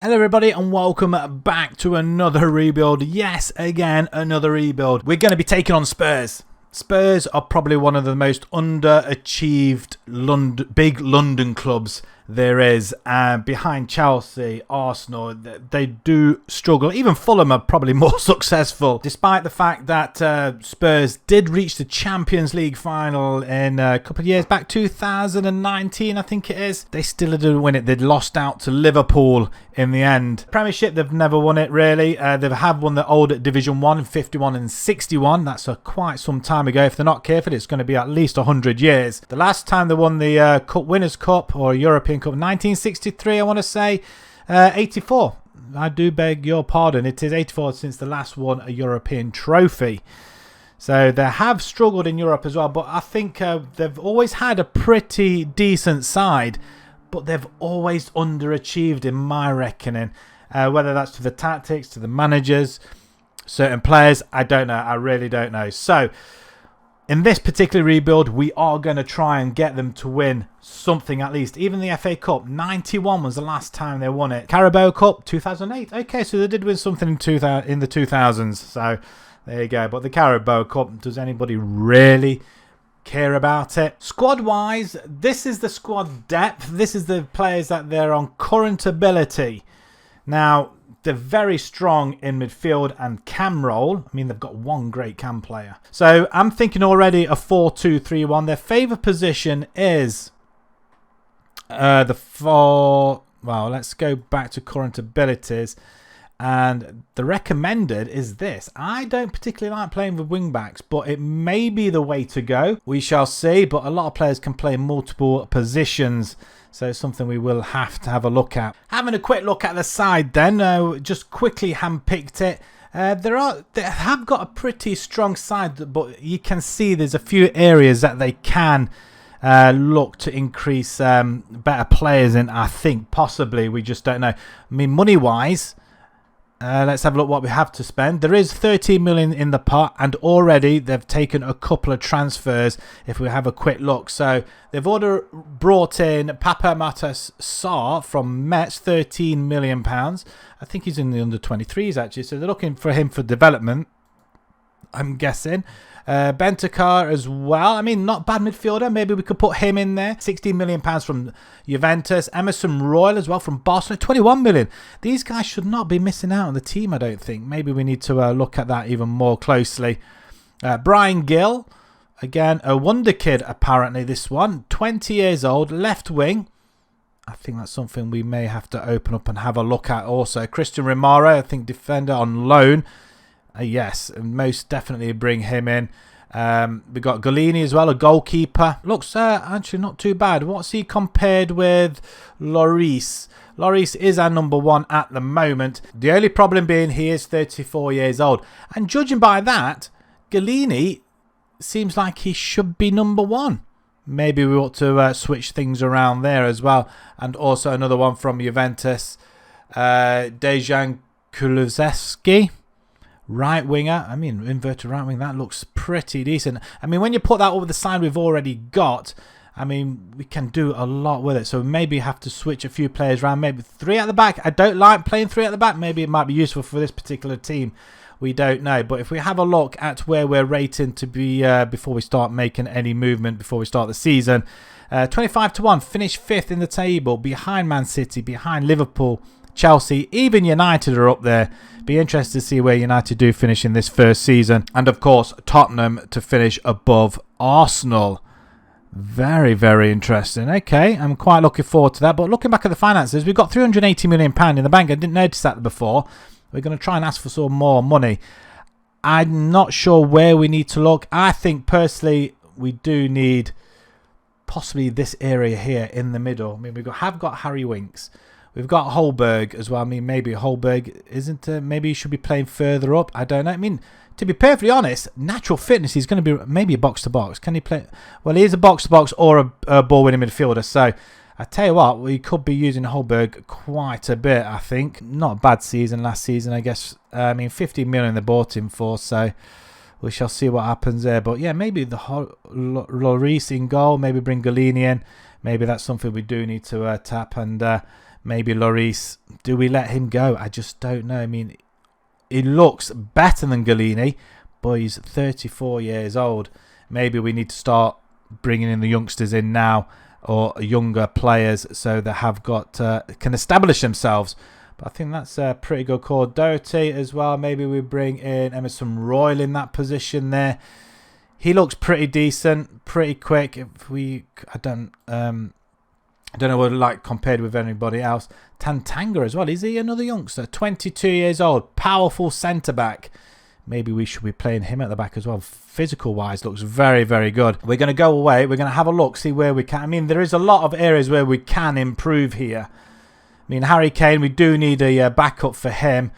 Hello everybody and welcome back to another rebuild. Yes, again, another rebuild. We're going to be taking on Spurs. Spurs are probably one of the most underachieved big London clubs there is. Behind Chelsea, Arsenal, they do struggle. Even Fulham are probably more successful, despite the fact that Spurs did reach the Champions League final in a couple of years back, 2019 I think it is. They still didn't win it. They'd lost out to Liverpool in the end. Premiership, they've never won it really. They have won the old Division 1 in 51 and 61. That's quite some time ago. If they're not careful, it's going to be at least 100 years. The last time they won the Cup Winners' Cup or European Cup, 1963 I want to say, 84. I do beg your pardon. It is 84 since the last won a European trophy. So they have struggled in Europe as well, but I think they've always had a pretty decent side, but they've always underachieved in my reckoning. Whether that's to the tactics, to the managers, certain players, I don't know. I really don't know. So in this particular rebuild, we are going to try and get them to win something at least. Even the FA Cup, 91 was the last time they won it. Carabao Cup, 2008. Okay, so they did win something in the 2000s. So there you go. But the Carabao Cup, does anybody really care about it? Squad wise, this is the squad depth. This is the players that they're on current ability. Now, they're very strong in midfield and cam role. I mean, they've got one great cam player. So I'm thinking already a 4-2-3-1. Their favourite position is well, let's go back to current abilities. And the recommended is this. I don't particularly like playing with wing backs, but it may be the way to go. We shall see, but a lot of players can play multiple positions, so it's something we will have to have a look at. Having a quick look at the side then, just quickly handpicked it. They have got a pretty strong side, but you can see there's a few areas that they can look to increase better players in, I think, possibly. We just don't know. I mean, money-wise, let's have a look what we have to spend. There is 13 million in the pot, and already they've taken a couple of transfers if we have a quick look. So they've already brought in Papa Matas Sarr from Metz, £13 million. I think he's in the under-23s actually, so they're looking for him for development, I'm guessing. Bentancur as well. I mean, not bad midfielder. Maybe we could put him in there. £16 million from Juventus. Emerson Royal as well from Barcelona. 21 million. These guys should not be missing out on the team, I don't think. Maybe we need to look at that even more closely. Brian Gill. Again, a wonder kid apparently, this one. 20 years old. Left wing. I think that's something we may have to open up and have a look at also. Christian Romero, I think defender on loan. Yes, most definitely bring him in. We got Golini as well, a goalkeeper. Looks actually not too bad. What's he compared with? Lloris. Lloris is our number one at the moment. The only problem being he is 34 years old. And judging by that, Golini seems like he should be number one. Maybe we ought to switch things around there as well. And also another one from Juventus, Djing Kulasweski. Right winger, I mean, inverted right wing, that looks pretty decent. I mean, when you put that over the side we've already got, I mean, we can do a lot with it. So maybe have to switch a few players around. Maybe three at the back. I don't like playing three at the back. Maybe it might be useful for this particular team. We don't know. But if we have a look at where we're rating to be before we start making any movement, before we start the season, 25-1, finish 5th in the table, behind Man City, behind Liverpool, Chelsea, even United are up there. Be interested to see where United do finish in this first season. And of course, Tottenham to finish above Arsenal. Very, very interesting. Okay, I'm quite looking forward to that. But looking back at the finances, we've got £380 million in the bank. I didn't notice that before. We're going to try and ask for some more money. I'm not sure where we need to look. I think personally we do need possibly this area here in the middle. I mean, have got Harry Winks. We've got Holberg as well. I mean, maybe Holberg isn't. Maybe he should be playing further up. I don't know. I mean, to be perfectly honest, natural fitness is going to be maybe a box-to-box. Can he play? Well, he is a box-to-box or a ball-winning midfielder. So, I tell you what, we could be using Holberg quite a bit, I think. Not a bad season last season, I guess. I mean, 15 million they bought him for, so we shall see what happens there. But yeah, maybe the Lloris in goal. Maybe bring Golini in. Maybe that's something we do need to tap and Maybe Lloris. Do we let him go? I just don't know. I mean, he looks better than Gallini, but he's 34 years old. Maybe we need to start bringing in the youngsters in now, or younger players, so they have got can establish themselves. But I think that's a pretty good call. Doherty as well. Maybe we bring in Emerson Royal in that position there. He looks pretty decent, pretty quick. I don't know what like compared with anybody else. Tantanga as well. Is he another youngster? 22 years old, powerful centre back. Maybe we should be playing him at the back as well. Physical wise, looks very, very good. We're going to go away. We're going to have a look, see where we can. I mean, there is a lot of areas where we can improve here. I mean, Harry Kane, we do need a backup for him.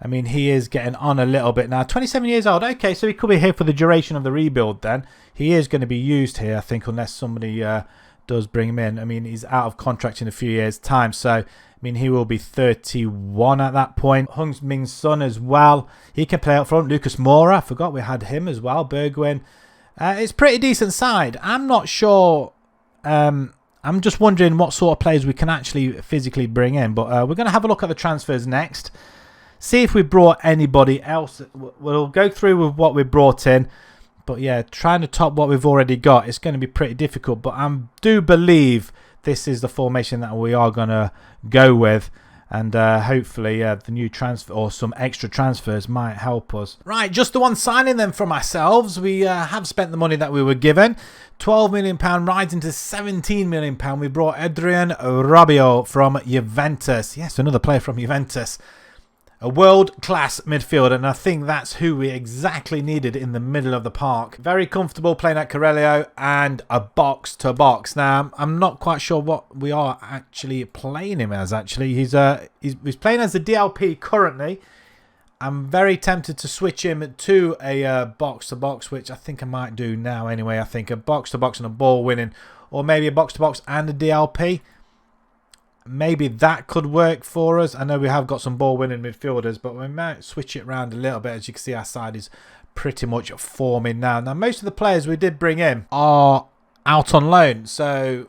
I mean, he is getting on a little bit now. 27 years old. Okay, so he could be here for the duration of the rebuild then. He is going to be used here, I think, unless somebody does bring him in. I mean, he's out of contract in a few years' time, so I mean, he will be 31 at that point. Heung-min Son as well. He can play up front. Lucas Moura, I forgot we had him as well. Bergwijn. It's pretty decent side. I'm not sure. I'm just wondering what sort of players we can actually physically bring in. But we're going to have a look at the transfers next. See if we brought anybody else. We'll go through with what we brought in. But yeah, trying to top what we've already got, it's going to be pretty difficult. But I do believe this is the formation that we are going to go with. And hopefully the new transfer or some extra transfers might help us. Right, just the one signing then from ourselves. We have spent the money that we were given. £12 million rising to £17 million. We brought Adrien Rabiot from Juventus. Yes, another player from Juventus. A world-class midfielder, and I think that's who we exactly needed in the middle of the park. Very comfortable playing at Corello and a box-to-box. Now, I'm not quite sure what we are actually playing him as, actually. He's playing as a DLP currently. I'm very tempted to switch him to a box-to-box, which I think I might do now anyway. I think a box-to-box and a ball winning, or maybe a box-to-box and a DLP. Maybe that could work for us. I know we have got some ball-winning midfielders, but we might switch it around a little bit. As you can see, our side is pretty much forming now. Now, most of the players we did bring in are out on loan, so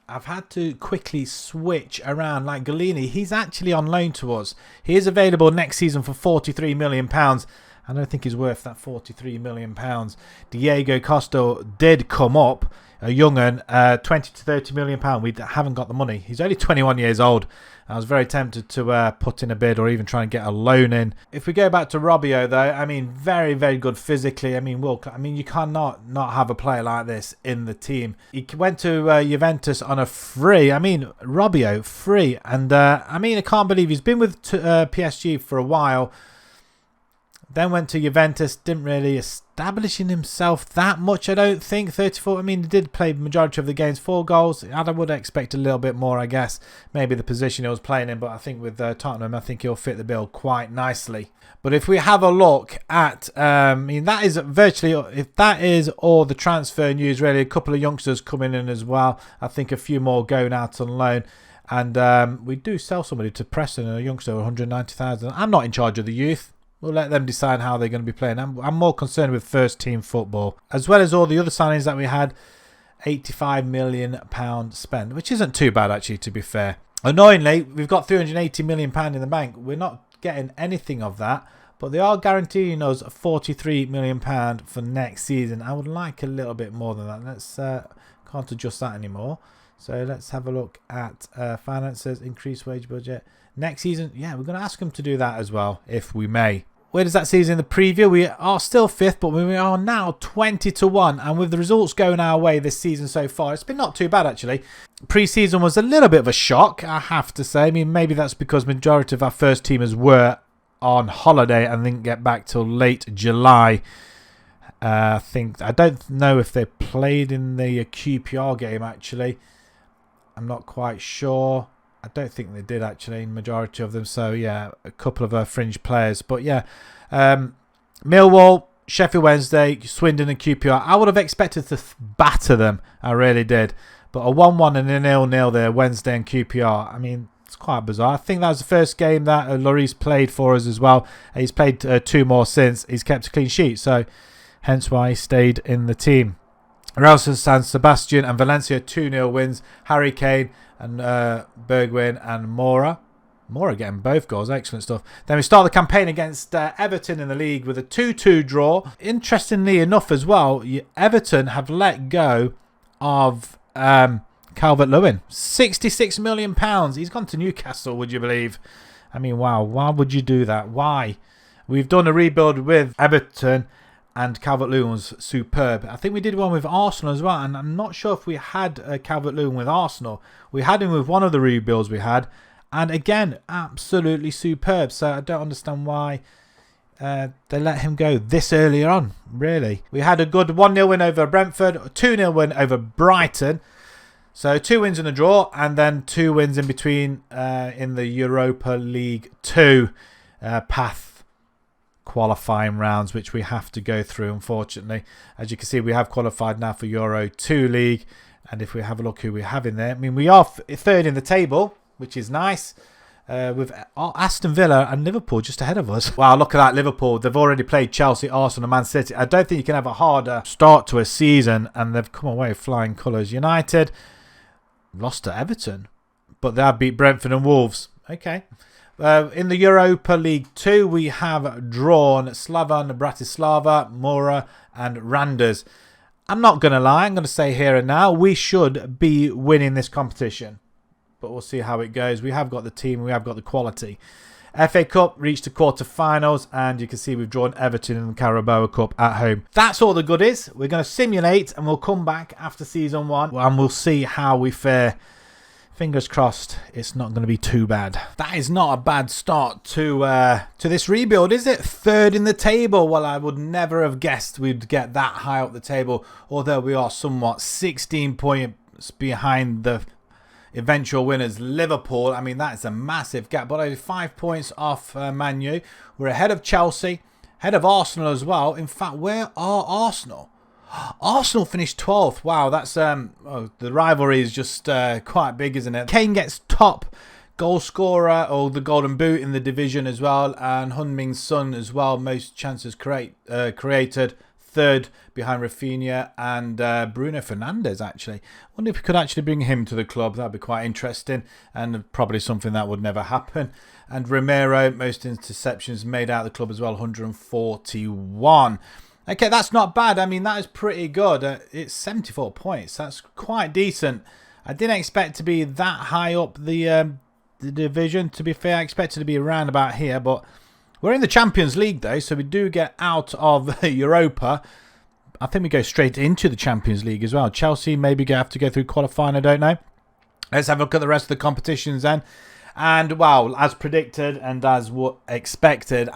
I've had to quickly switch around. Like Gallini, he's actually on loan to us. He is available next season for £43 million. I don't think he's worth that £43 million. Diego Costa did come up. A young un, 20 to £30 million. We haven't got the money. He's only 21 years old. I was very tempted to put in a bid or even try and get a loan in. If we go back to Rabiot, though, I mean, very, very good physically. I mean, you cannot not have a player like this in the team. He went to Juventus on a free. I mean, Rabiot, free. And, I mean, I can't believe he's been with PSG for a while. Then went to Juventus, didn't really establishing himself that much, I don't think. 34, I mean, he did play the majority of the games, 4 goals. I would expect a little bit more, I guess. Maybe the position he was playing in, but I think with Tottenham, I think he'll fit the bill quite nicely. But if we have a look at, I mean, that is virtually, if that is all the transfer news, really. A couple of youngsters coming in as well. I think a few more going out on loan. And we do sell somebody to Preston, a youngster, 190,000. I'm not in charge of the youth. We'll let them decide how they're going to be playing. I'm more concerned with first team football. As well as all the other signings that we had, £85 million spent, which isn't too bad actually, to be fair. Annoyingly, we've got £380 million in the bank. We're not getting anything of that, but they are guaranteeing us £43 million for next season. I would like a little bit more than that. Let's can't adjust that anymore. So let's have a look at finances, increased wage budget. Next season, yeah, we're going to ask them to do that as well, if we may. Where does that season in the preview? We are still 5th, but we are now 20 to 1. And with the results going our way this season so far, it's been not too bad, actually. Pre-season was a little bit of a shock, I have to say. I mean, maybe that's because majority of our first teamers were on holiday and didn't get back till late July. I don't know if they played in the QPR game, actually. I'm not quite sure. I don't think they did, actually, majority of them. So, yeah, a couple of fringe players. But, yeah, Millwall, Sheffield Wednesday, Swindon and QPR. I would have expected to batter them. I really did. But a 1-1 and a 0-0 there, Wednesday and QPR. I mean, it's quite bizarre. I think that was the first game that Lloris played for us as well. He's played 2 more since. He's kept a clean sheet. So, hence why he stayed in the team. Real San Sebastian and Valencia 2-0 wins. Harry Kane and Bergwijn and Mora. Mora getting both goals. Excellent stuff. Then we start the campaign against Everton in the league with a 2-2 draw. Interestingly enough as well, Everton have let go of Calvert-Lewin. £66 million. He's gone to Newcastle, would you believe? I mean, wow. Why would you do that? Why? We've done a rebuild with Everton and Calvert-Lewin was superb. I think we did one with Arsenal as well. And I'm not sure if we had Calvert-Lewin with Arsenal. We had him with one of the rebuilds we had. And again, absolutely superb. So I don't understand why they let him go this early on, really. We had a good 1-0 win over Brentford, a 2-0 win over Brighton. So 2 wins and a draw, and then 2 wins in between in the Europa League 2 path qualifying rounds, which we have to go through, unfortunately. As you can see, we have qualified now for Euro 2 League. And if we have a look who we have in there, I mean, we are third in the table, which is nice, with Aston Villa and Liverpool just ahead of us. Wow, look at that, Liverpool. They've already played Chelsea, Arsenal and Man City. I don't think you can have a harder start to a season, and they've come away with flying colours. United lost to Everton, but they have beat Brentford and Wolves. Okay. In the Europa League 2, we have drawn Slavan Bratislava, Mora and Randers. I'm not going to lie, I'm going to say here and now, we should be winning this competition. But we'll see how it goes. We have got the team. We have got the quality. FA Cup reached the quarter-finals. And you can see we've drawn Everton in the Carabao Cup at home. That's all the goodies. We're going to simulate. And we'll come back after Season 1. And we'll see how we fare. Fingers crossed it's not going to be too bad. That is not a bad start to this rebuild, is it? Third in the table. Well, I would never have guessed we'd get that high up the table. Although we are somewhat 16 points behind the eventual winners Liverpool. I mean, that is a massive gap, but only 5 points off Man U. We're ahead of Chelsea, ahead of Arsenal as well. In fact, where are Arsenal? Arsenal finished 12th. Wow, that's the rivalry is just quite big, isn't it? Kane gets top goal scorer or the golden boot in the division as well, and Heung-min Son as well, most chances created. Third behind Rafinha and Bruno Fernandes, actually. I wonder if we could actually bring him to the club. That'd be quite interesting and probably something that would never happen. And Romero, most interceptions made out of the club as well, 141. Okay, that's not bad. I mean, that is pretty good. It's 74 points. That's quite decent. I didn't expect to be that high up the division. To be fair, I expected to be around about here, but we're in the Champions League, though, so we do get out of Europa. I think we go straight into the Champions League as well. Chelsea maybe have to go through qualifying, I don't know. Let's have a look at the rest of the competitions then. And, well, as predicted and as expected,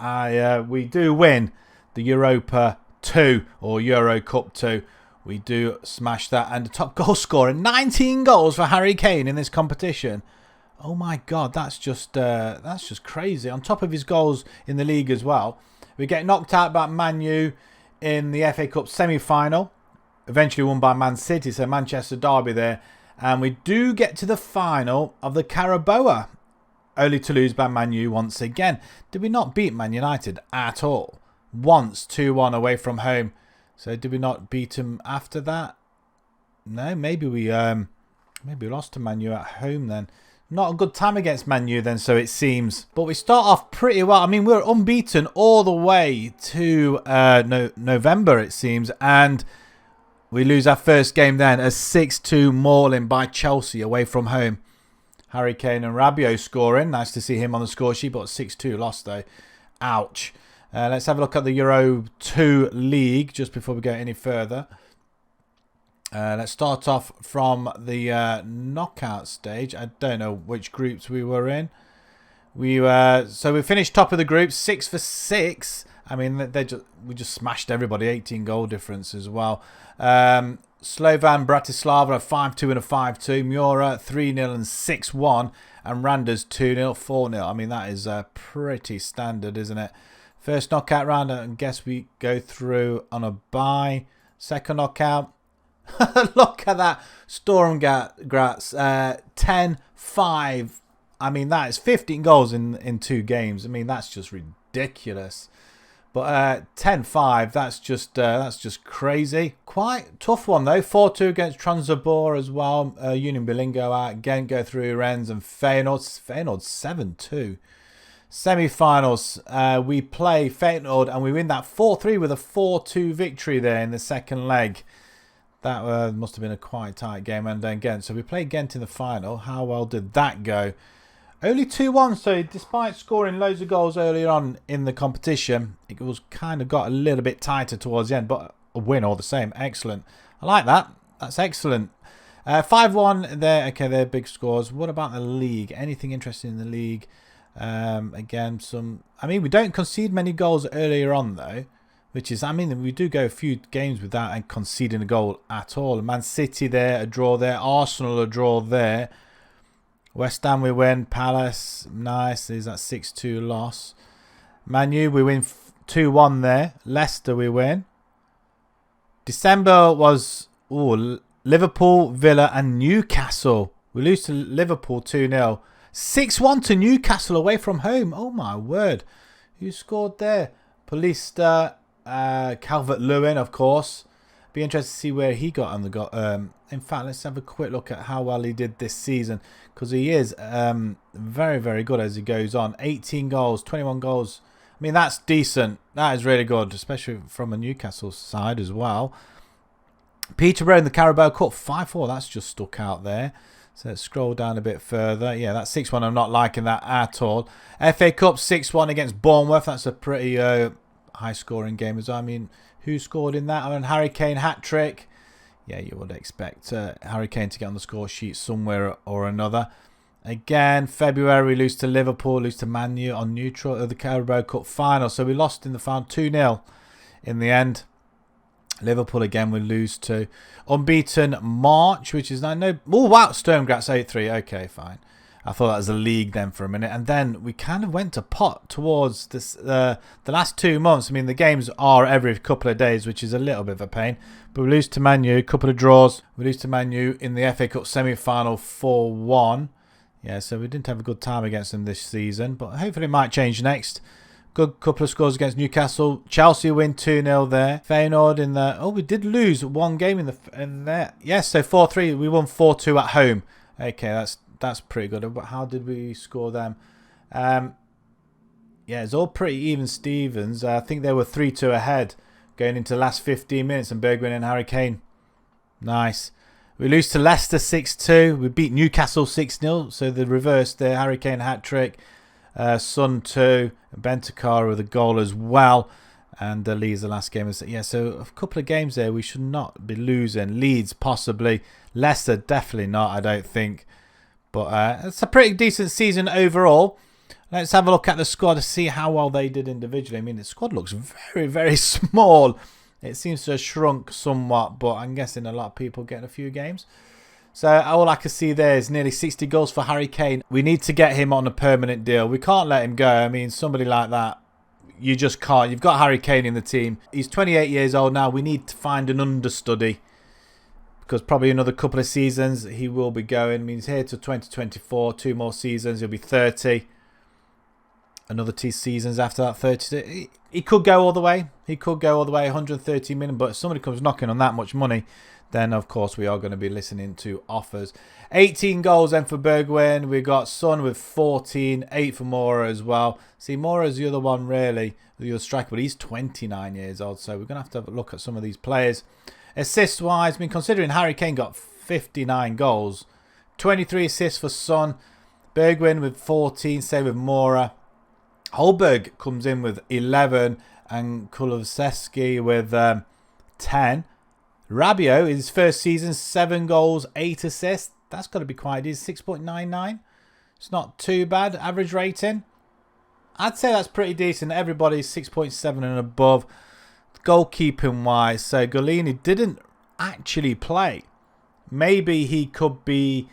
we do win the Europa 2 or Euro Cup 2. We do smash that. And the top goal scorer, 19 goals for Harry Kane in this competition. Oh my God, that's just crazy. On top of his goals in the league as well. We get knocked out by Man U in the FA Cup semi-final. Eventually won by Man City, so Manchester derby there. And we do get to the final of the Carabao. Only to lose by Man U once again. Did we not beat Man United at all? Once, 2-1 away from home. So did we not beat him after that? No, maybe we lost to Man U at home then. Not a good time against Man U then, so it seems. But we start off pretty well. I mean, we're unbeaten all the way to November, it seems. And we lose our first game then. A 6-2 mauling by Chelsea away from home. Harry Kane and Rabiot scoring. Nice to see him on the score sheet, but 6-2 lost though. Ouch. Let's have a look at the Euro 2 League just before we go any further. Let's start off from the knockout stage. I don't know which groups we were in. So we finished top of the group, 6 for 6. I mean, we just smashed everybody. 18 goal difference as well. Slovan Bratislava a 5-2 and a 5-2. Mura 3-0 and 6-1. And Randers 2-0, 4-0. I mean, that is pretty standard, isn't it? First knockout round, I guess we go through on a bye. Second knockout. Look at that. Sturm Graz 10-5. I mean, that is 15 goals in 2 games. I mean, that's just ridiculous. But 10-5, that's just crazy. Quite tough one though. 4-2 against Trabzonspor as well. Union Berlin go out. Gent go through Rennes and Feyenoord. Feyenoord 7-2. Semi-finals, we play Feyenoord and we win that 4-3 with a 4-2 victory there in the second leg. That must have been a quite tight game. And then Gent. So we played Gent in the final. How well did that go? Only 2-1, so despite scoring loads of goals earlier on in the competition, it was kind of got a little bit tighter towards the end, but a win all the same. Excellent. I like that. That's excellent. 5-1 there. Okay, they're big scores. What about the league? Anything interesting in the league? Again, we don't concede many goals earlier on, though, which is, we do go a few games without conceding a goal at all. Man City there, a draw there. Arsenal, a draw there. West Ham we win. Palace, nice. Is that 6-2 loss. Man U we win 2-1 there. Leicester we win. December was Liverpool, Villa and Newcastle. We lose to Liverpool 2-0. 6-1 to Newcastle away from home. Oh my word. Who scored there? Paulista, Calvert-Lewin of course. Be interested to see where he got on the in fact, let's have a quick look at how well he did this season, because he is very, very good as he goes on. 18 goals, 21 goals. That's decent. That is really good, especially from a Newcastle side as well. Peterborough in the Carabao Cup 5-4. That's just stuck out there. So let's scroll down a bit further. Yeah, that 6-1. I'm not liking that at all. FA Cup 6-1 against Bournemouth. That's a pretty high-scoring game as well. Who scored in that? Harry Kane hat-trick. Yeah, you would expect Harry Kane to get on the score sheet somewhere or another. Again, February, we lose to Liverpool, lose to Man U on neutral at the Carabao Cup final. So we lost in the final 2-0 in the end. Liverpool again we lose to. Unbeaten March, which is no. Oh wow, Sturm Graz 8-3. Okay, fine. I thought that was a league then for a minute, and then we kind of went to pot towards this the last 2 months. The games are every couple of days, which is a little bit of a pain. But we lose to Man U, a couple of draws. We lose to Man U in the FA Cup semi-final 4-1. Yeah, so we didn't have a good time against them this season, but hopefully it might change next. Good couple of scores against Newcastle. Chelsea win 2-0 there. Feyenoord in the... Oh, we did lose one game in there. Yes, so 4-3. We won 4-2 at home. Okay, that's pretty good. But how did we score them? Yeah, it's all pretty even Stevens. I think they were 3-2 ahead going into the last 15 minutes, and Bergwijn and Harry Kane. Nice. We lose to Leicester 6-2. We beat Newcastle 6-0. So the reverse there. Harry Kane hat-trick. Son 2. Bentancur with a goal as well. And Leeds the last game. Yeah, so a couple of games there we should not be losing. Leeds possibly. Leicester definitely not, I don't think. But it's a pretty decent season overall. Let's have a look at the squad to see how well they did individually. The squad looks very, very small. It seems to have shrunk somewhat, but I'm guessing a lot of people getting a few games. So all I can see there is nearly 60 goals for Harry Kane. We need to get him on a permanent deal. We can't let him go. Somebody like that, you just can't. You've got Harry Kane in the team. He's 28 years old now. We need to find an understudy, because probably another couple of seasons he will be going. He's here till 2024. 2 more seasons. He'll be 30. Another 2 seasons after that, 30. He could go all the way. 130 million. But if somebody comes knocking on that much money, then of course we are going to be listening to offers. 18 goals then for Bergwijn. We got Son with 14, 8 for Moura as well. See, Moura's the other one really, the other striker, but he's 29 years old. So we're going to have a look at some of these players. Assists wise, considering Harry Kane got 59 goals, 23 assists for Son. Bergwijn with 14, same with Moura. Holberg comes in with 11 and Kulasweski with 10. Rabiot, his first season, 7 goals, 8 assists. That's got to be quite decent. 6.99. It's not too bad. Average rating, I'd say that's pretty decent. Everybody's 6.7 and above. Goalkeeping wise, so Golini didn't actually play. Maybe he could be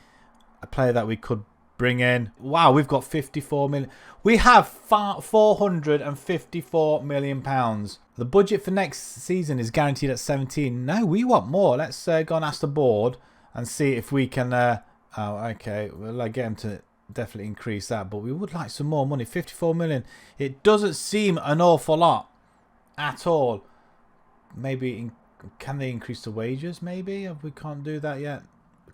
a player that we could bring in. Wow, we've got 54 million. We have 454 million pounds. The budget for next season is guaranteed at 17. No, we want more. Let's go and ask the board and see if we can. Okay, we'll get him to definitely increase that, but we would like some more money. 54 million. It doesn't seem an awful lot. at all. Maybe can they increase the wages? Maybe we can't do that yet.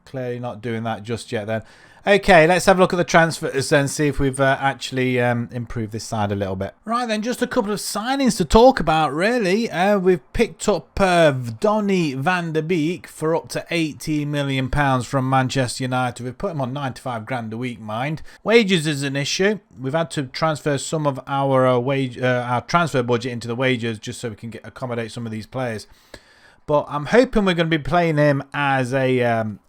Clearly not doing that just yet then. Okay, let's have a look at the transfers then, see if we've actually improved this side a little bit. Right then, just a couple of signings to talk about really. We've picked up Donny van de Beek for up to £18 million from Manchester United. We've put him on 95 grand a week, mind. Wages is an issue. We've had to transfer some of our our transfer budget into the wages just so we can accommodate some of these players. But I'm hoping we're going to be playing him as a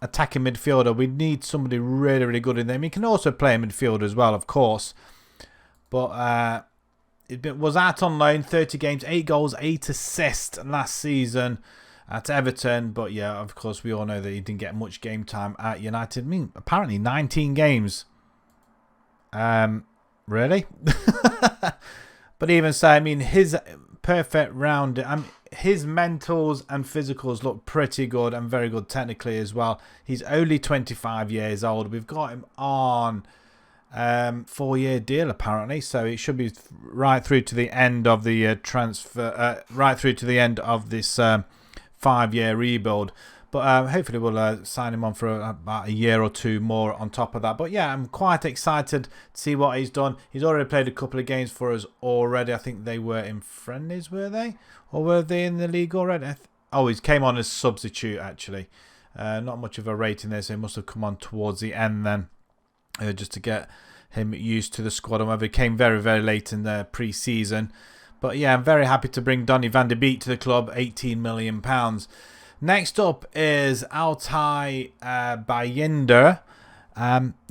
attacking midfielder. We need somebody really, really good in there. He can also play in midfield as well, of course. But it was out on loan, 30 games, 8 goals, 8 assists last season at Everton. But yeah, of course, we all know that he didn't get much game time at United. I mean, apparently 19 games. Really? But even so, I mean, his perfect round. His mentals and physicals look pretty good and very good technically as well. He's only 25 years old. We've got him on 4-year deal apparently, so it should be right through to the end of the transfer, right through to the end of this 5-year rebuild. But hopefully we'll sign him on for about a year or two more on top of that. But yeah, I'm quite excited to see what he's done. He's already played a couple of games for us already. I think they were in friendlies, were they? Or were they in the league already? Oh, he came on as substitute, actually. Not much of a rating there, so he must have come on towards the end then. Just to get him used to the squad. And he came very, very late in the pre-season. But yeah, I'm very happy to bring Donny van de Beek to the club. £18 million. Next up is Altay Bayender,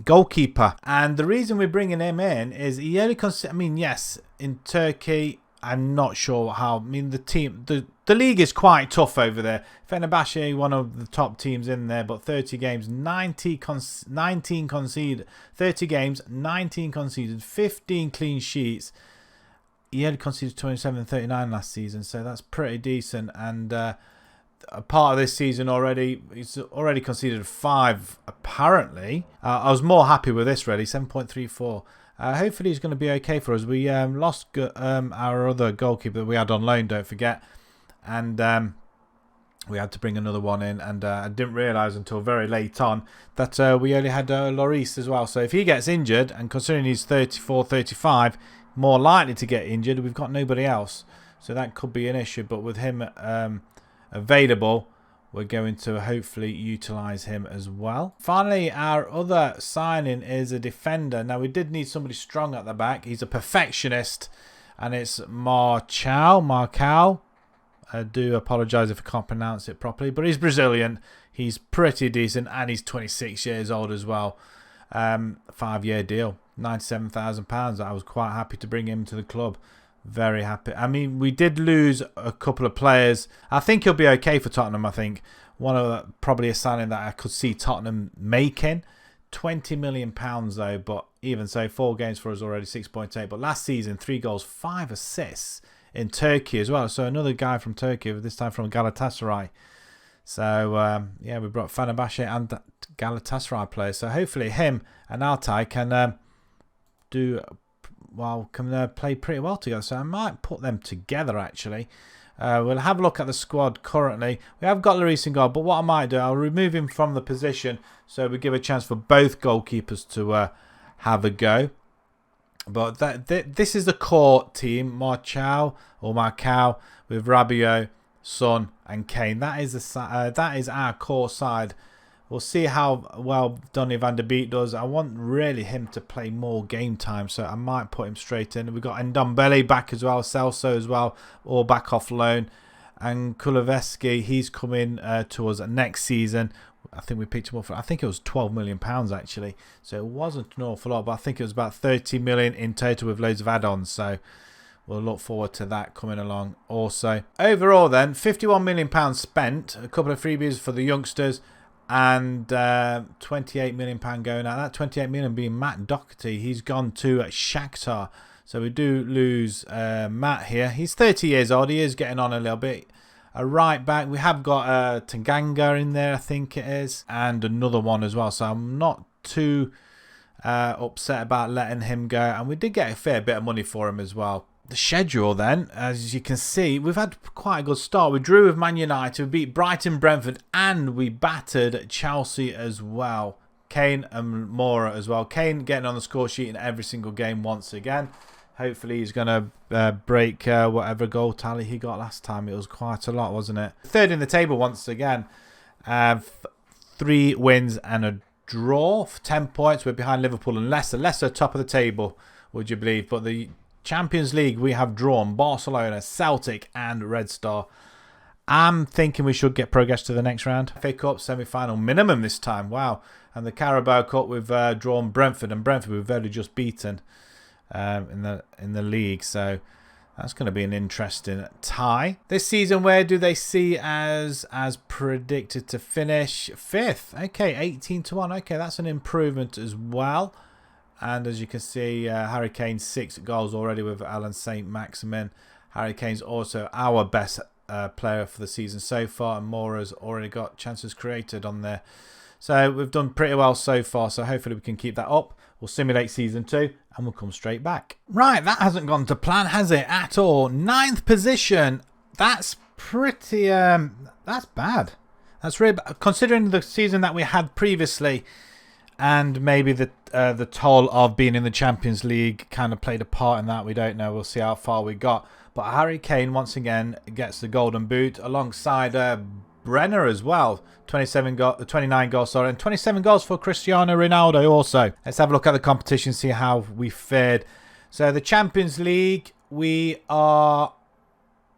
goalkeeper. And the reason we're bringing him in is he only I mean, yes, in Turkey, I'm not sure how. I mean, the league is quite tough over there. Fenerbahce, one of the top teams in there, but 30 games, 19 conceded. 30 games, 19 conceded, 15 clean sheets. He only conceded 27 and 39 last season, so that's pretty decent. And a part of this season already, he's already conceded 5 apparently. I was more happy with this really, 7.34. Hopefully he's going to be okay for us. We lost our other goalkeeper that we had on loan, don't forget, and we had to bring another one in, and I didn't realise until very late on that we only had Lloris as well. So if he gets injured, and considering he's 34, 35, more likely to get injured, we've got nobody else, so that could be an issue. But with him available, we're going to hopefully utilise him as well. Finally, our other signing is a defender. Now, we did need somebody strong at the back. He's a perfectionist, and it's Marcao. I do apologise if I can't pronounce it properly, but he's Brazilian. He's pretty decent, and he's 26 years old as well. 5-year deal, £97,000. I was quite happy to bring him to the club. Very happy. I mean, we did lose a couple of players. I think he'll be okay for Tottenham. I think probably a signing that I could see Tottenham making. £20 million though, but even so, 4 games for us already, 6.8. But last season, 3 goals, 5 assists in Turkey as well. So another guy from Turkey, this time from Galatasaray. So yeah, we brought Fenerbahce and Galatasaray players. So hopefully him and Altay can play pretty well together. So I might put them together actually. We'll have a look at the squad currently. We have got Lloris in goal, but what I might do, I'll remove him from the position so we give a chance for both goalkeepers to have a go. But this is the core team: Marcao with Rabiot, Son, and Kane. That is our core side. We'll see how well Donny van de Beek does. I want really him to play more game time, so I might put him straight in. We've got Ndombele back as well, Celso as well, all back off loan. And Kulasweski, he's coming to us next season. I think we picked him up for, I think it was £12 million actually. So it wasn't an awful lot, but I think it was about 30 million in total with loads of add-ons. So we'll look forward to that coming along also. Overall then, £51 million spent, a couple of freebies for the youngsters, and £28 million going out. That £28 million being Matt Doherty. He's gone to Shakhtar. So we do lose Matt here. He's 30 years old. He is getting on a little bit. A right back. We have got Tanganga in there, I think it is. And another one as well. So I'm not too upset about letting him go. And we did get a fair bit of money for him as well. the schedule then, as you can see, we've had quite a good start. We drew with Man United, we beat Brighton, Brentford, and we battered Chelsea as well. Kane and Mora as well. Kane getting on the score sheet in every single game once again. Hopefully he's going to break whatever goal tally he got last time. It was quite a lot, wasn't it? Third in the table once again. 3 wins and a draw for 10 points. We're behind Liverpool and Leicester. Leicester top of the table, would you believe? But the Champions League, we have drawn Barcelona, Celtic and Red Star. I'm thinking we should get progress to the next round. FA Cup semi-final minimum this time. Wow. And the Carabao Cup, we've drawn Brentford, and Brentford we've only just beaten in the league. So that's going to be an interesting tie. This season, where do they see as predicted to finish? 5th. Okay, 18-1. Okay, that's an improvement as well. And as you can see, Harry Kane 6 goals already with Alan St. Maximin. Harry Kane's also our best player for the season so far, and Mora's already got chances created on there. So we've done pretty well so far, so hopefully we can keep that up. We'll simulate season 2 and we'll come straight back. Right, that hasn't gone to plan, has it, at all? 9th position. That's pretty, that's bad. That's really bad, considering the season that we had previously, and maybe the toll of being in the Champions League kind of played a part in that. We don't know. We'll see how far we got. But Harry Kane once again gets the golden boot alongside Brenner as well. 29 goals, sorry, and 27 goals for Cristiano Ronaldo also. Let's have a look at the competition, see how we fared. So the Champions League, we are...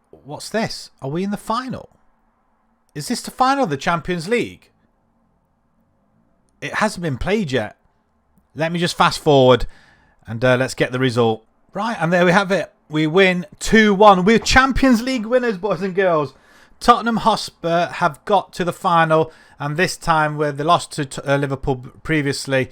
What's this? Are we in the final? Is this the final of the Champions League? It hasn't been played yet. Let me just fast forward and let's get the result. Right, and there we have it. We win 2-1. We're Champions League winners, boys and girls. Tottenham Hotspur have got to the final, and this time, where they lost to Liverpool previously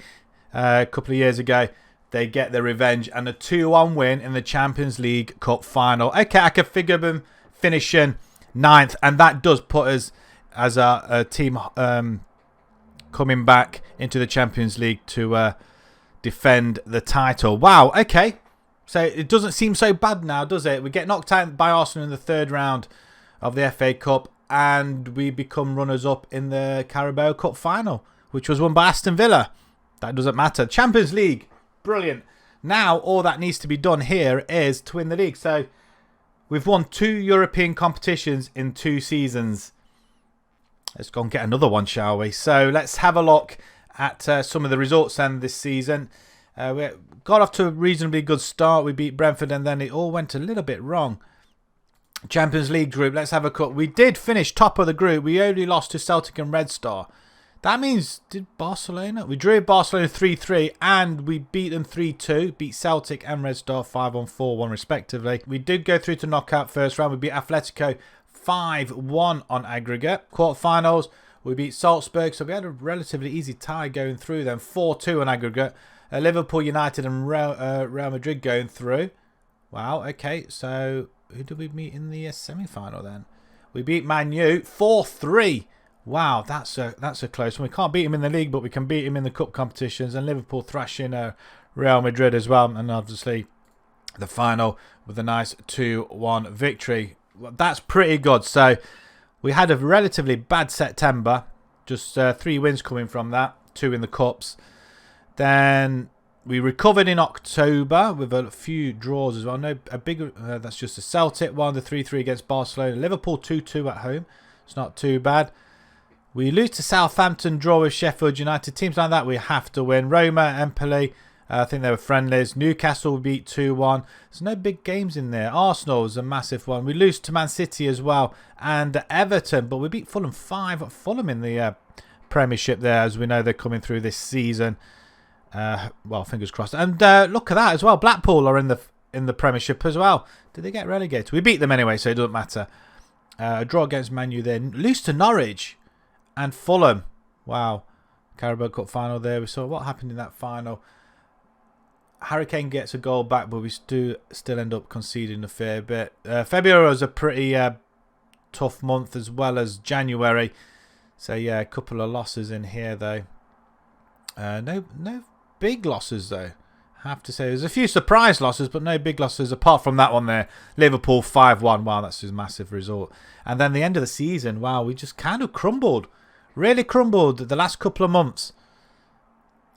a couple of years ago, they get their revenge and a 2-1 win in the Champions League Cup final. Okay, I can figure them finishing 9th, and that does put us as a team coming back into the Champions League to defend the title. Wow, okay. So it doesn't seem so bad now, does it? We get knocked out by Arsenal in the 3rd round of the FA Cup, and we become runners-up in the Carabao Cup final, which was won by Aston Villa. That doesn't matter. Champions League, brilliant. Now all that needs to be done here is to win the league. So we've won 2 European competitions in 2 seasons. Let's go and get another one, shall we? So let's have a look at some of the results then this season. We got off to a reasonably good start. We beat Brentford, and then it all went a little bit wrong. Champions League group, let's have a cut. We did finish top of the group. We only lost to Celtic and Red Star. That means, did Barcelona? We drew Barcelona 3-3 and we beat them 3-2. Beat Celtic and Red Star 5-1, 4-1 respectively. We did go through to knockout first round. We beat Atletico 5-1 on aggregate. Quarterfinals, we beat Salzburg. So we had a relatively easy tie going through then. 4-2 on aggregate. Liverpool, United and Real Madrid going through. Wow, okay. So who did we meet in the semi-final then? We beat Man U 4-3. Wow, that's a close one. We can't beat him in the league, but we can beat him in the cup competitions. And Liverpool thrashing Real Madrid as well. And obviously the final with a nice 2-1 victory. That's pretty good. So we had a relatively bad September. Just 3 wins coming from that. 2 in the cups. Then we recovered in October with a few draws as well. No, a big. That's just a Celtic one. The 3-3 against Barcelona. Liverpool 2-2 at home. It's not too bad. We lose to Southampton, draw with Sheffield United. Teams like that we have to win. Roma, Empoli, I think they were friendlies. Newcastle we beat 2-1. There's no big games in there. Arsenal was a massive one. We lose to Man City as well. And Everton, but we beat Fulham 5 at Fulham in the Premiership there, as we know they're coming through this season. Well, fingers crossed. And look at that as well. Blackpool are in the Premiership as well. Did they get relegated? We beat them anyway, so it doesn't matter. A draw against Man U there. Lose to Norwich and Fulham. Wow. Carabao Cup final there. We saw what happened in that final. Harry Kane gets a goal back, but we still end up conceding a fair bit. February was a pretty tough month, as well as January. So yeah, a couple of losses in here though. No big losses though. Have to say, there's a few surprise losses, but no big losses apart from that one there. Liverpool 5-1. Wow, that's a massive result. And then the end of the season, wow, we just kind of crumbled. Really crumbled the last couple of months.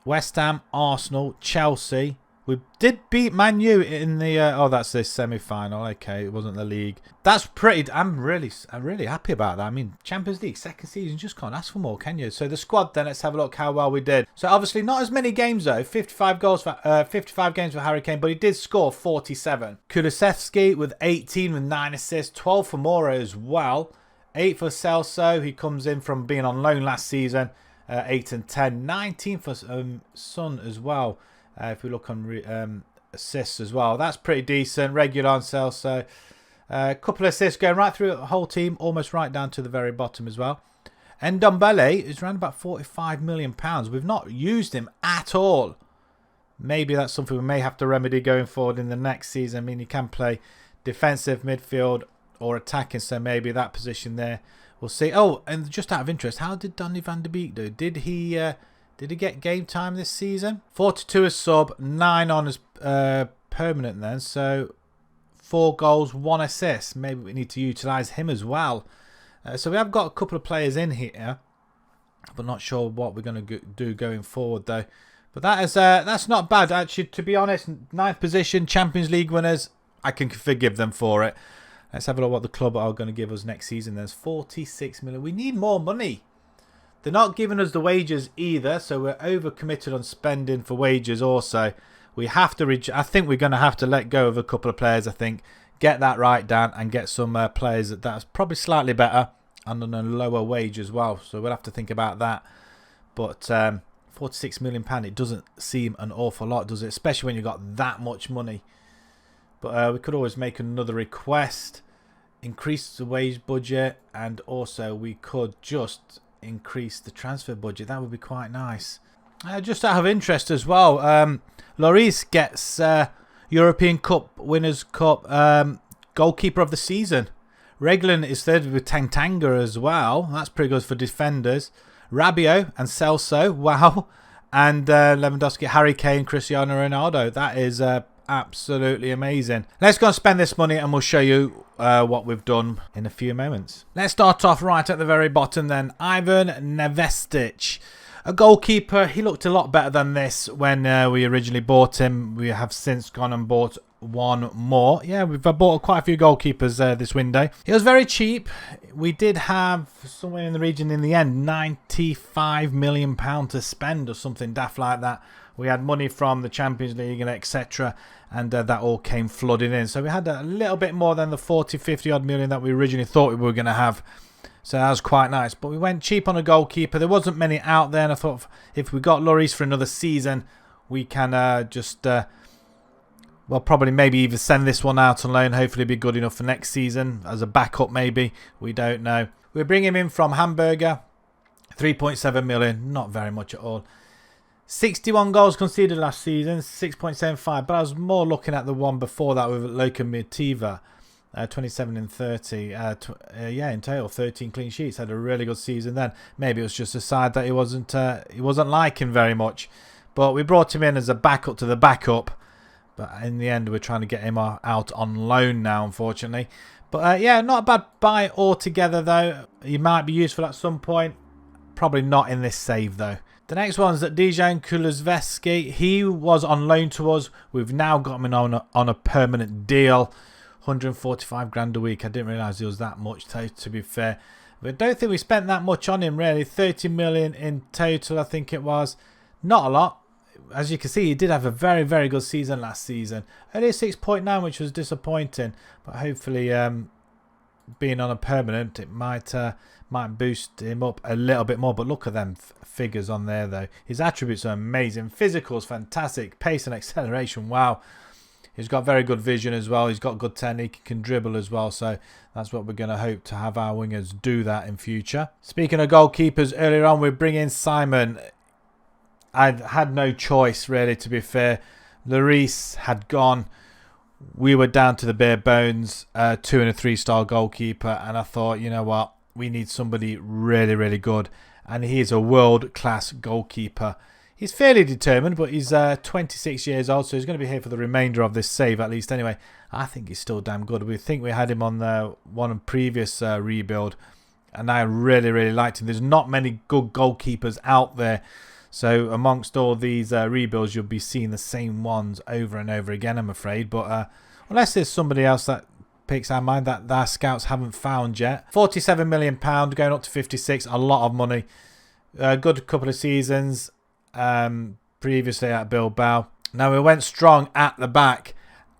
West Ham, Arsenal, Chelsea. We did beat Man U in the... that's the semi-final. Okay, it wasn't the league. That's pretty... I'm really happy about that. I mean, Champions League, second season, just can't ask for more, can you? So the squad then, let's have a look how well we did. So obviously not as many games though. 55 games for Harry Kane, but he did score 47. Kulasweski with 18 with 9 assists. 12 for Mora as well. 8 for Celso. He comes in from being on loan last season. 8 and 10. 19 for Son as well. If we look on assists as well, that's pretty decent. Regular on Celso. A couple of assists going right through the whole team, almost right down to the very bottom as well. And Ndombele is around about £45 million. We've not used him at all. Maybe that's something we may have to remedy going forward in the next season. I mean, he can play defensive, midfield, or attacking, so maybe that position there. We'll see. Oh, and just out of interest, how did Donny van de Beek do? Did he get game time this season? 42 as sub, 9 on as permanent then. So 4 goals, 1 assist. Maybe we need to utilise him as well. So we have got a couple of players in here, but not sure what we're going to do going forward though. But that is that's not bad actually. To be honest, 9th position, Champions League winners. I can forgive them for it. Let's have a look what the club are going to give us next season. There's 46 million. We need more money. They're not giving us the wages either, so we're overcommitted on spending for wages also. We have to I think we're going to have to let go of a couple of players, I think. Get that right down and get some players that's probably slightly better and on a lower wage as well. So we'll have to think about that. But £46 million, it doesn't seem an awful lot, does it? Especially when you've got that much money. But we could always make another request, increase the wage budget, and also we could just increase the transfer budget. That would be quite nice. Just out of interest as well, Lloris gets European Cup Winners' Cup goalkeeper of the season. Reglan is third with Tanganga as well. That's pretty good for defenders. Rabiot and Celso, wow. And Lewandowski, Harry Kane, Cristiano Ronaldo. That is absolutely amazing. Let's go and spend this money and we'll show you what we've done in a few moments. Let's start off right at the very bottom then. Ivan Nevestic, a goalkeeper. He looked a lot better than this when we originally bought him. We have since gone and bought one more. Yeah, we've bought quite a few goalkeepers this window. He was very cheap. We did have somewhere in the region in the end £95 million to spend or something daft like that. We had money from the Champions League and etc. And that all came flooding in. So we had a little bit more than the 40-50 odd million that we originally thought we were going to have. So that was quite nice. But we went cheap on a goalkeeper. There wasn't many out there. And I thought if we got Lloris for another season, we can well, probably maybe even send this one out on loan. Hopefully be good enough for next season. As a backup maybe. We don't know. We bring him in from Hamburger. 3.7 million. Not very much at all. 61 goals conceded last season, 6.75. But I was more looking at the one before that with Lokomotiva, 27 and 30. Yeah, in total 13 clean sheets. Had a really good season then. Maybe it was just a side that he wasn't liking very much. But we brought him in as a backup to the backup. But in the end, we're trying to get him out on loan now, unfortunately. But yeah, not a bad buy altogether though. He might be useful at some point. Probably not in this save though. The next one's that Djing Kulasweski. He was on loan to us. We've now got him on a permanent deal. 145 grand a week. I didn't realise he was that much, to be fair. But I don't think we spent that much on him, really. 30 million in total, I think it was. Not a lot. As you can see, he did have a very, very good season last season. Only a 6.9, which was disappointing. But hopefully, being on a permanent, it might boost him up a little bit more. But look at them figures on there though. His attributes are amazing. Physical's fantastic. Pace and acceleration, wow. He's got very good vision as well. He's got good technique. He can dribble as well. So that's what we're going to hope to have our wingers do that in future. Speaking of goalkeepers, earlier on we bring in Simon. I had no choice really, to be fair. Lloris had gone. We were down to the bare bones, 2 and a 3-star goalkeeper, and I thought, you know what, we need somebody really, really good. And he is a world-class goalkeeper. He's fairly determined, but he's 26 years old, so he's going to be here for the remainder of this save at least. Anyway, I think he's still damn good. We think we had him on one of previous rebuild, and I really liked him. There's not many good goalkeepers out there, so amongst all these rebuilds, you'll be seeing the same ones over and over again, I'm afraid. But unless there's somebody else that picks our mind that our scouts haven't found yet. £47 million going up to 56, a lot of money. Good couple of seasons. Previously at Bilbao. Now we went strong at the back,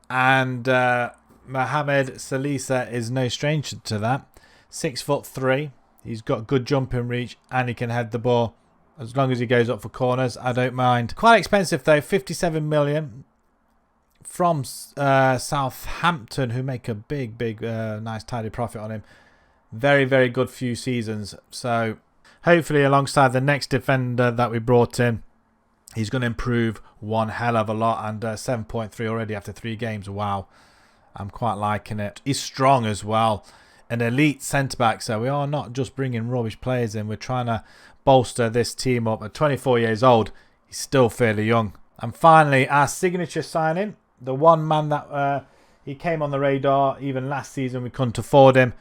and Mohamed Salisa is no stranger to that. 6'3". He's got good jumping reach and he can head the ball. As long as he goes up for corners, I don't mind. Quite expensive though, 57 million from Southampton, who make a big nice tidy profit on him. Very good few seasons. So hopefully alongside the next defender that we brought in, he's going to improve one hell of a lot. And 7.3 already after 3 games. Wow. I'm quite liking it. He's strong as well. An elite centre-back. So we are not just bringing rubbish players in. We're trying to bolster this team up. At 24 years old, he's still fairly young. And finally, our signature signing. The one man that he came on the radar. Even last season, we couldn't afford him.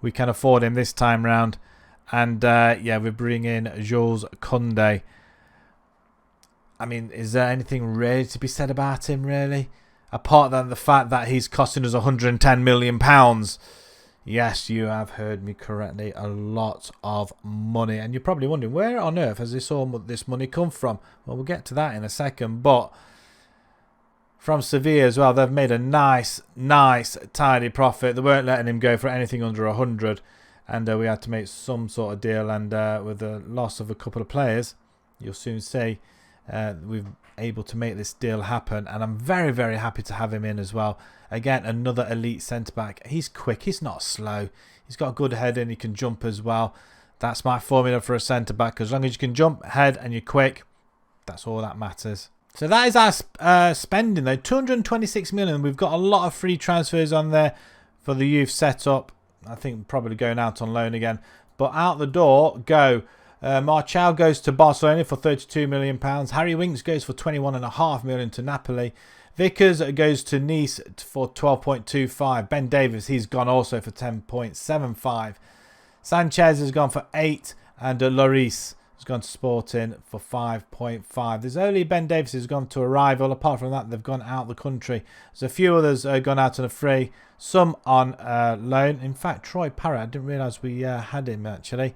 We can afford him this time round. And yeah, we bring in Jules Koundé. I mean, is there anything really to be said about him, really? Apart from the fact that he's costing us £110 million. Yes, you have heard me correctly. A lot of money. And you're probably wondering, where on earth has this money come from? Well, we'll get to that in a second. But from Sevilla as well, they've made a nice, tidy profit. They weren't letting him go for anything under 100. And we had to make some sort of deal. And with the loss of a couple of players, you'll soon see we've able to make this deal happen. And I'm very happy to have him in as well. Again, another elite centre-back. He's quick. He's not slow. He's got a good head and he can jump as well. That's my formula for a centre-back. As long as you can jump, head, and you're quick, that's all that matters. So that is our spending, though. 226 million. We've got a lot of free transfers on there for the youth setup. I think probably going out on loan again. But out the door, go. Martial goes to Barcelona for £32 million. Harry Winks goes for £21.5 million to Napoli. Vickers goes to Nice for 12.25. Ben Davies, he's gone also for 10.75. Sanchez has gone for 8. And Lloris has gone to Sporting for 5.5. There's only Ben Davies who's gone to a rival. Apart from that, they've gone out the country. There's a few others gone out on a free. Some on loan. In fact, Troy Parrott, I didn't realise we had him actually.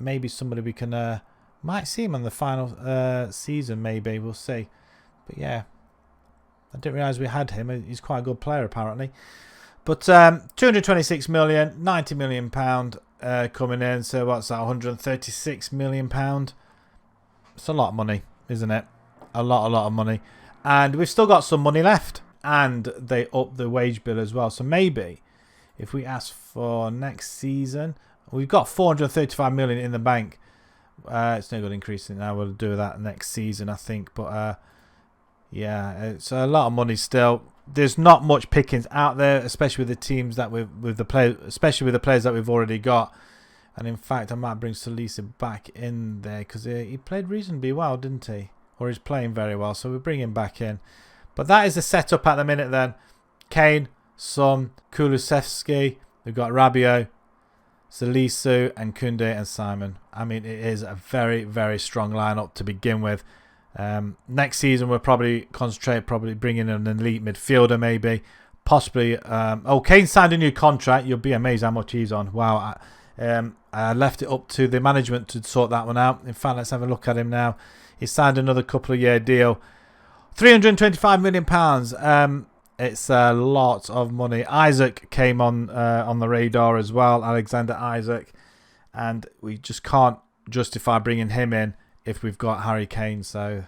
Maybe somebody we can might see him on the final season. Maybe we'll see. But yeah, I didn't realise we had him. He's quite a good player apparently. But 226 million, 90 million pound coming in. So what's that? 136 million pound. It's a lot of money, isn't it? A lot of money. And we've still got some money left. And they up the wage bill as well. So maybe if we ask for next season, we've got 435 million in the bank. It's no good increasing now. We'll do that next season, I think. But yeah, it's a lot of money still. There's not much pickings out there, especially with the teams that especially with the players that we've already got. And in fact, I might bring Salisa back in there because he played reasonably well, didn't he? Or he's playing very well, so we'll bring him back in. But that is the setup at the minute then. Kane, Son, Kulusevski. We've got Rabiot, Salisu, and Koundé and Simon. I mean, it is a very strong lineup to begin with. Next season we'll probably bring in an elite midfielder maybe. Possibly. Kane signed a new contract. You'll be amazed how much he's on. Wow. I left it up to the management to sort that one out. In fact, let's have a look at him now. He signed another couple of year deal. £325 million. It's a lot of money. Isaac came on the radar as well. Alexander Isaac. And we just can't justify bringing him in if we've got Harry Kane. So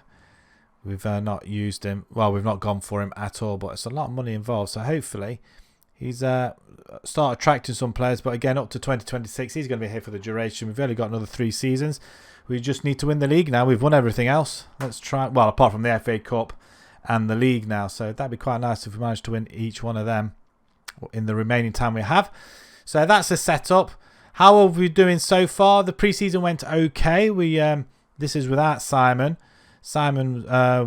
we've not used him. Well, we've not gone for him at all. But it's a lot of money involved. So hopefully he's start attracting some players. But again, up to 2026, he's going to be here for the duration. We've only got another 3 seasons. We just need to win the league now. We've won everything else. Let's try. Well, apart from the FA Cup and the league now. So that'd be quite nice if we managed to win each one of them in the remaining time we have. So that's the setup. How are we doing so far? The preseason went okay. This is without Simon. Simon, I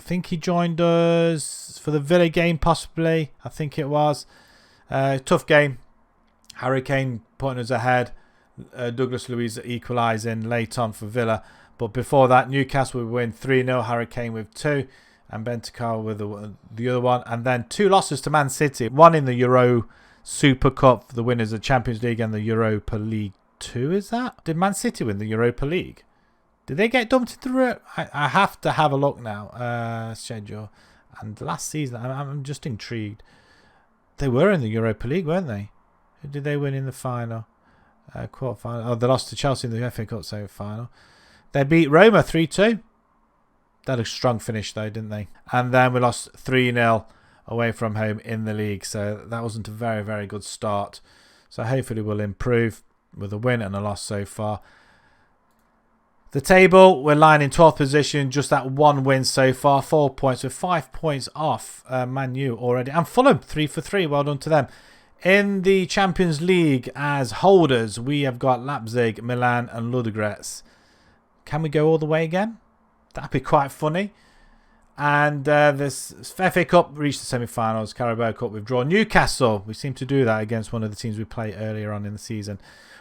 think he joined us for the Villa game, possibly. I think it was. Tough game. Harry Kane putting us ahead. Douglas Luiz equalising late on for Villa. But before that, Newcastle would win 3-0. Harry Kane with 2. And Bentancur with the other one. And then 2 losses to Man City. One in the Euro Super Cup for the winners of the Champions League and the Europa League 2, is that? Did Man City win the Europa League? Did they get dumped into the... I have to have a look now. Schedule. And last season, I'm just intrigued. They were in the Europa League, weren't they? Who did they win in the final? Quarter-final. Oh, they lost to Chelsea in the FA Cup semi-final. They beat Roma 3-2. They had a strong finish though, didn't they? And then we lost 3-0 away from home in the league. So that wasn't a very, very good start. So hopefully we'll improve with a win and a loss so far. The table, we're lying in 12th position. Just that one win so far. 4 points. We're 5 points off Man U already. And Fulham, 3 for 3. Well done to them. In the Champions League as holders, we have got Leipzig, Milan and Ludogorets. Can we go all the way again? That'd be quite funny. And this FA Cup reached the semi-finals. Carabao Cup, we've drawn Newcastle. We seem to do that against one of the teams we play earlier on in the season.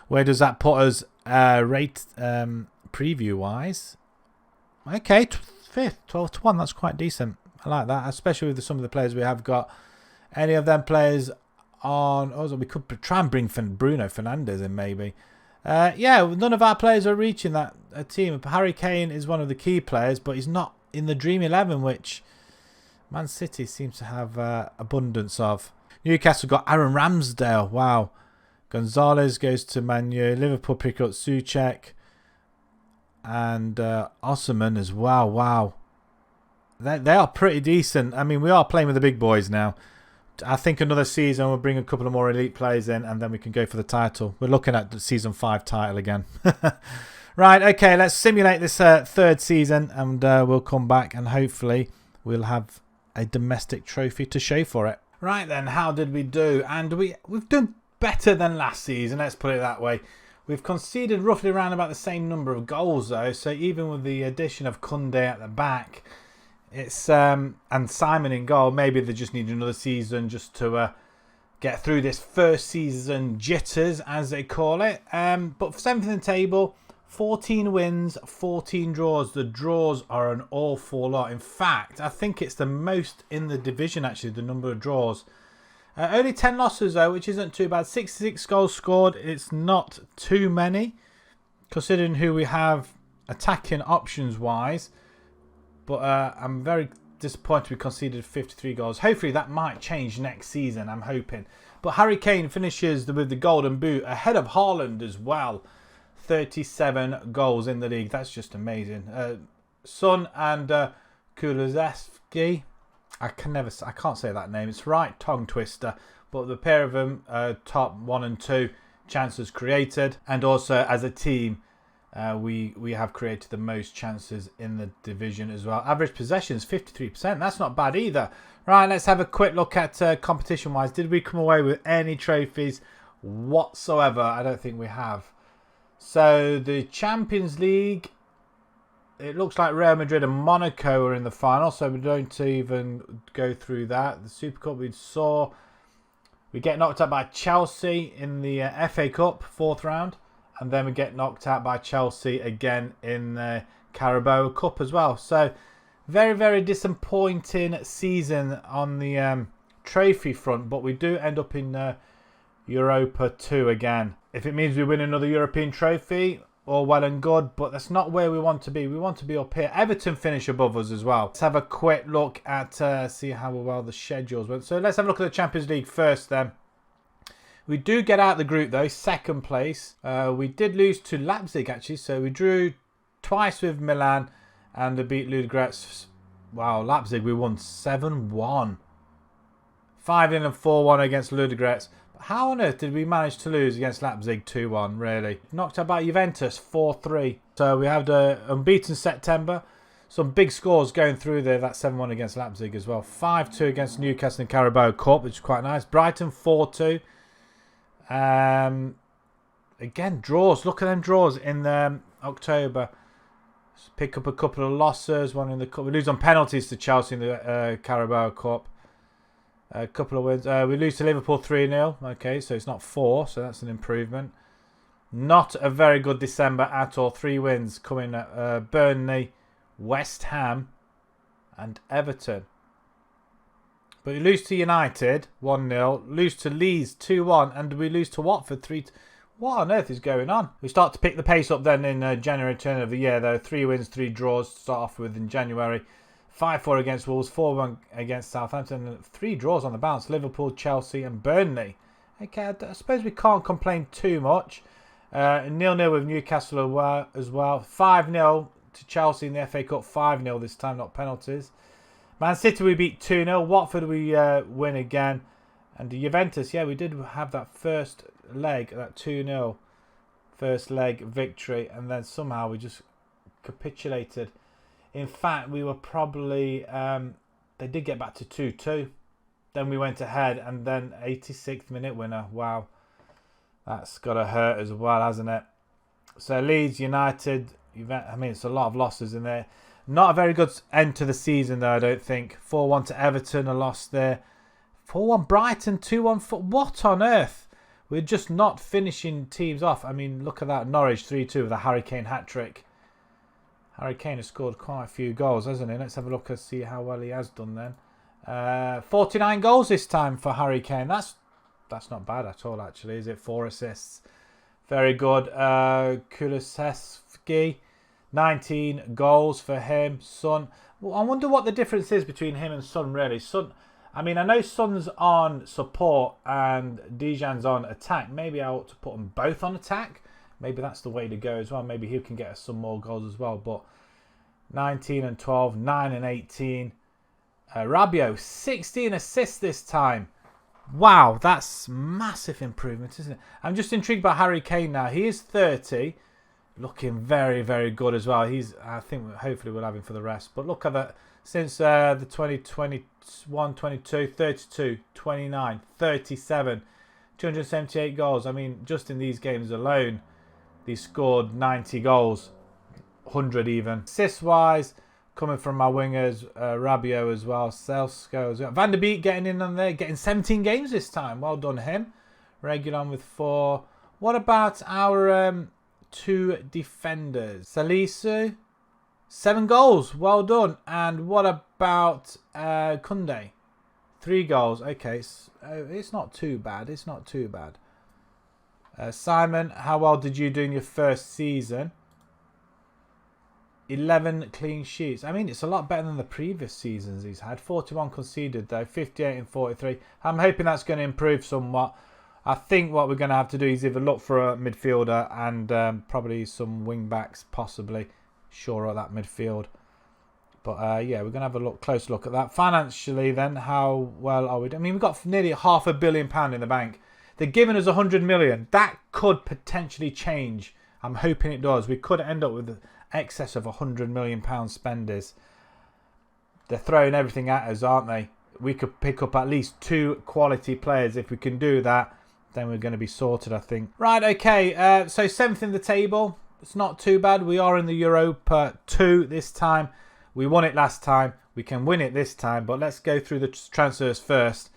Where does that put us preview-wise? Okay, 5th, 12-1. That's quite decent. I like that, especially with some of the players we have got. Any of them players on... Oh, we could try and bring Bruno Fernandes in, maybe. Yeah, none of our players are reaching that team. Harry Kane is one of the key players, but he's not in the Dream 11, which Man City seems to have abundance of. Newcastle got Aaron Ramsdale. Wow. Gonzalez goes to Man U. Liverpool pick up Souček. And Osman as well. Wow. They are pretty decent. I mean, we are playing with the big boys now. I think another season we'll bring a couple of more elite players in and then we can go for the title. We're looking at the season 5 title again. Right, okay, let's simulate this third season and we'll come back and hopefully we'll have a domestic trophy to show for it. Right then, how did we do? And we've done better than last season, let's put it that way. We've conceded roughly around about the same number of goals though, so even with the addition of Kunde at the back, it's and Simon in goal, maybe they just need another season just to get through this first season jitters, as they call it. But for 7th in the table, 14 wins, 14 draws. The draws are an awful lot. In fact, I think it's the most in the division, actually, the number of draws. Only 10 losses, though, which isn't too bad. 66 goals scored. It's not too many, considering who we have attacking options-wise. But I'm very disappointed we conceded 53 goals. Hopefully that might change next season, I'm hoping. But Harry Kane finishes with the golden boot ahead of Haaland as well. 37 goals in the league. That's just amazing. Son and Kulasweski. I can't say that name. It's right, tongue twister. But the pair of them, top 1 and 2 chances created. And also as a team, we have created the most chances in the division as well. Average possessions 53%. That's not bad either. Right, let's have a quick look at competition wise. Did we come away with any trophies whatsoever? I don't think we have. So the Champions League, it looks like Real Madrid and Monaco are in the final, so we don't even go through that. The Super Cup we saw, we get knocked out by Chelsea in the FA Cup 4th round. And then we get knocked out by Chelsea again in the Carabao Cup as well. So, very, very disappointing season on the trophy front. But we do end up in Europa 2 again. If it means we win another European trophy, all well and good. But that's not where we want to be. We want to be up here. Everton finish above us as well. Let's have a quick look at, see how well the schedules went. So, let's have a look at the Champions League first then. We do get out of the group though, 2nd place. We did lose to Leipzig actually, so we drew twice with Milan and they beat Ludogorets. Wow, Leipzig we won 7-1. 5-0 and 4-1 against Ludogorets. But how on earth did we manage to lose against Leipzig 2-1 really? Knocked out by Juventus 4-3. So we had an unbeaten September. Some big scores going through there. That 7-1 against Leipzig as well. 5-2 against Newcastle and Carabao Cup, which is quite nice. Brighton 4-2. Again, draws. Look at them draws in October. Pick up a couple of losses. One in the cup. We lose on penalties to Chelsea in the Carabao Cup. A couple of wins. We lose to Liverpool 3-0. Okay, so it's not 4, so that's an improvement. Not a very good December at all. 3 wins coming at Burnley, West Ham, and Everton. But we lose to United 1-0. Lose to Leeds 2-1. And we lose to Watford 3-2. What on earth is going on? We start to pick the pace up then in January turn of the year, though. 3 wins, 3 draws to start off with in January. 5-4 against Wolves, 4-1 against Southampton, and 3 draws on the bounce. Liverpool, Chelsea, and Burnley. Okay, I suppose we can't complain too much. 0-0 with Newcastle as well. 5-0 to Chelsea in the FA Cup. 5-0 this time, not penalties. Man City we beat 2-0. Watford we win again. And Juventus, yeah, we did have that first leg, that 2-0 first leg victory, and then somehow we just capitulated. In fact, we were probably they did get back to 2-2. Then we went ahead, and then 86th minute winner. Wow, that's got to hurt as well, hasn't it? So Leeds United, I mean, it's a lot of losses in there. Not a very good end to the season though, I don't think. 4-1 to Everton, a loss there. 4-1 Brighton, 2-1. What on earth? We're just not finishing teams off. I mean, look at that. Norwich 3-2 with a Harry Kane hat-trick. Harry Kane has scored quite a few goals, hasn't he? Let's have a look and see how well he has done then. 49 goals this time for Harry Kane. That's not bad at all, actually, is it? 4 assists. Very good. Kulasweski, 19 goals for him. Son. Well, I wonder what the difference is between him and Son, really. Son, I mean, I know Son's on support and Djing's on attack. Maybe I ought to put them both on attack. Maybe that's the way to go as well. Maybe he can get us some more goals as well. But 19 and 12, 9 and 18. Rabiot, 16 assists this time. Wow, that's massive improvement, isn't it? I'm just intrigued by Harry Kane now. He is 30. Looking very, very good as well. I think hopefully we'll have him for the rest. But look at that. Since the 2021, 22, 32, 29, 37, 278 goals. I mean, just in these games alone, they scored 90 goals, 100 even. Assist-wise, coming from my wingers, Rabiot as well, Selsko as well. Van der Beek getting in on there, getting 17 games this time. Well done him. Regulon with 4. What about our 2 defenders? Salisu, 7 goals. Well done. And what about Kunde? 3 goals. Okay, it's not too bad. It's not too bad. Simon, how well did you do in your first season? 11 clean sheets. I mean, it's a lot better than the previous seasons he's had. 41 conceded, though. 58 and 43. I'm hoping that's going to improve somewhat. I think what we're going to have to do is either look for a midfielder and probably some wing-backs, possibly. Sure of that midfield. But, yeah, we're going to have a close look at that. Financially, then, how well are we doing? I mean, we've got nearly £500 million in the bank. They're giving us 100 million. That could potentially change. I'm hoping it does. We could end up with excess of £100 million spenders. They're throwing everything at us, aren't they? We could pick up at least 2 quality players. If we can do that, then we're going to be sorted, I think. Right, okay. So 7th in the table. It's not too bad. We are in the Europa 2 this time. We won it last time. We can win it this time. But let's go through the transfers first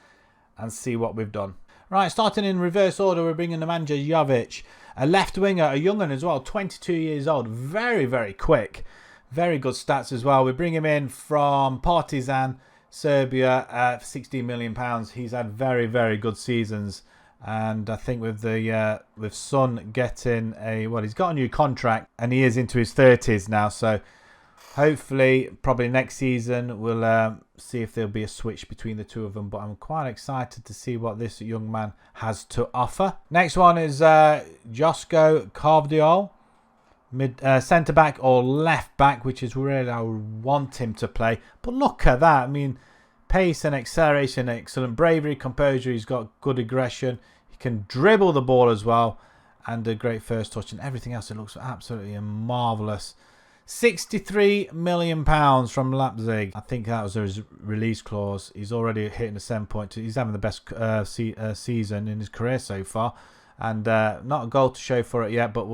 and see what we've done. Right, starting in reverse order, we're bringing the manager Yavich. A left winger, a young one as well, 22 years old. Very, very quick. Very good stats as well. We bring him in from Partizan, Serbia, at £16 million. He's had very, very good seasons. And I think with Son getting he's got a new contract and he is into his 30s now. So hopefully, probably next season, we'll see if there'll be a switch between the two of them. But I'm quite excited to see what this young man has to offer. Next one is Josko Carvdiol, centre-back or left-back, which is where I want him to play. But look at that. I mean, pace and acceleration, excellent. Bravery, composure, he's got good aggression. He can dribble the ball as well. And a great first touch. And everything else, it looks absolutely marvellous. £63 million from Leipzig. I think that was his release clause. He's already hitting a 7.2. He's having the best season in his career so far. And not a goal to show for it yet, but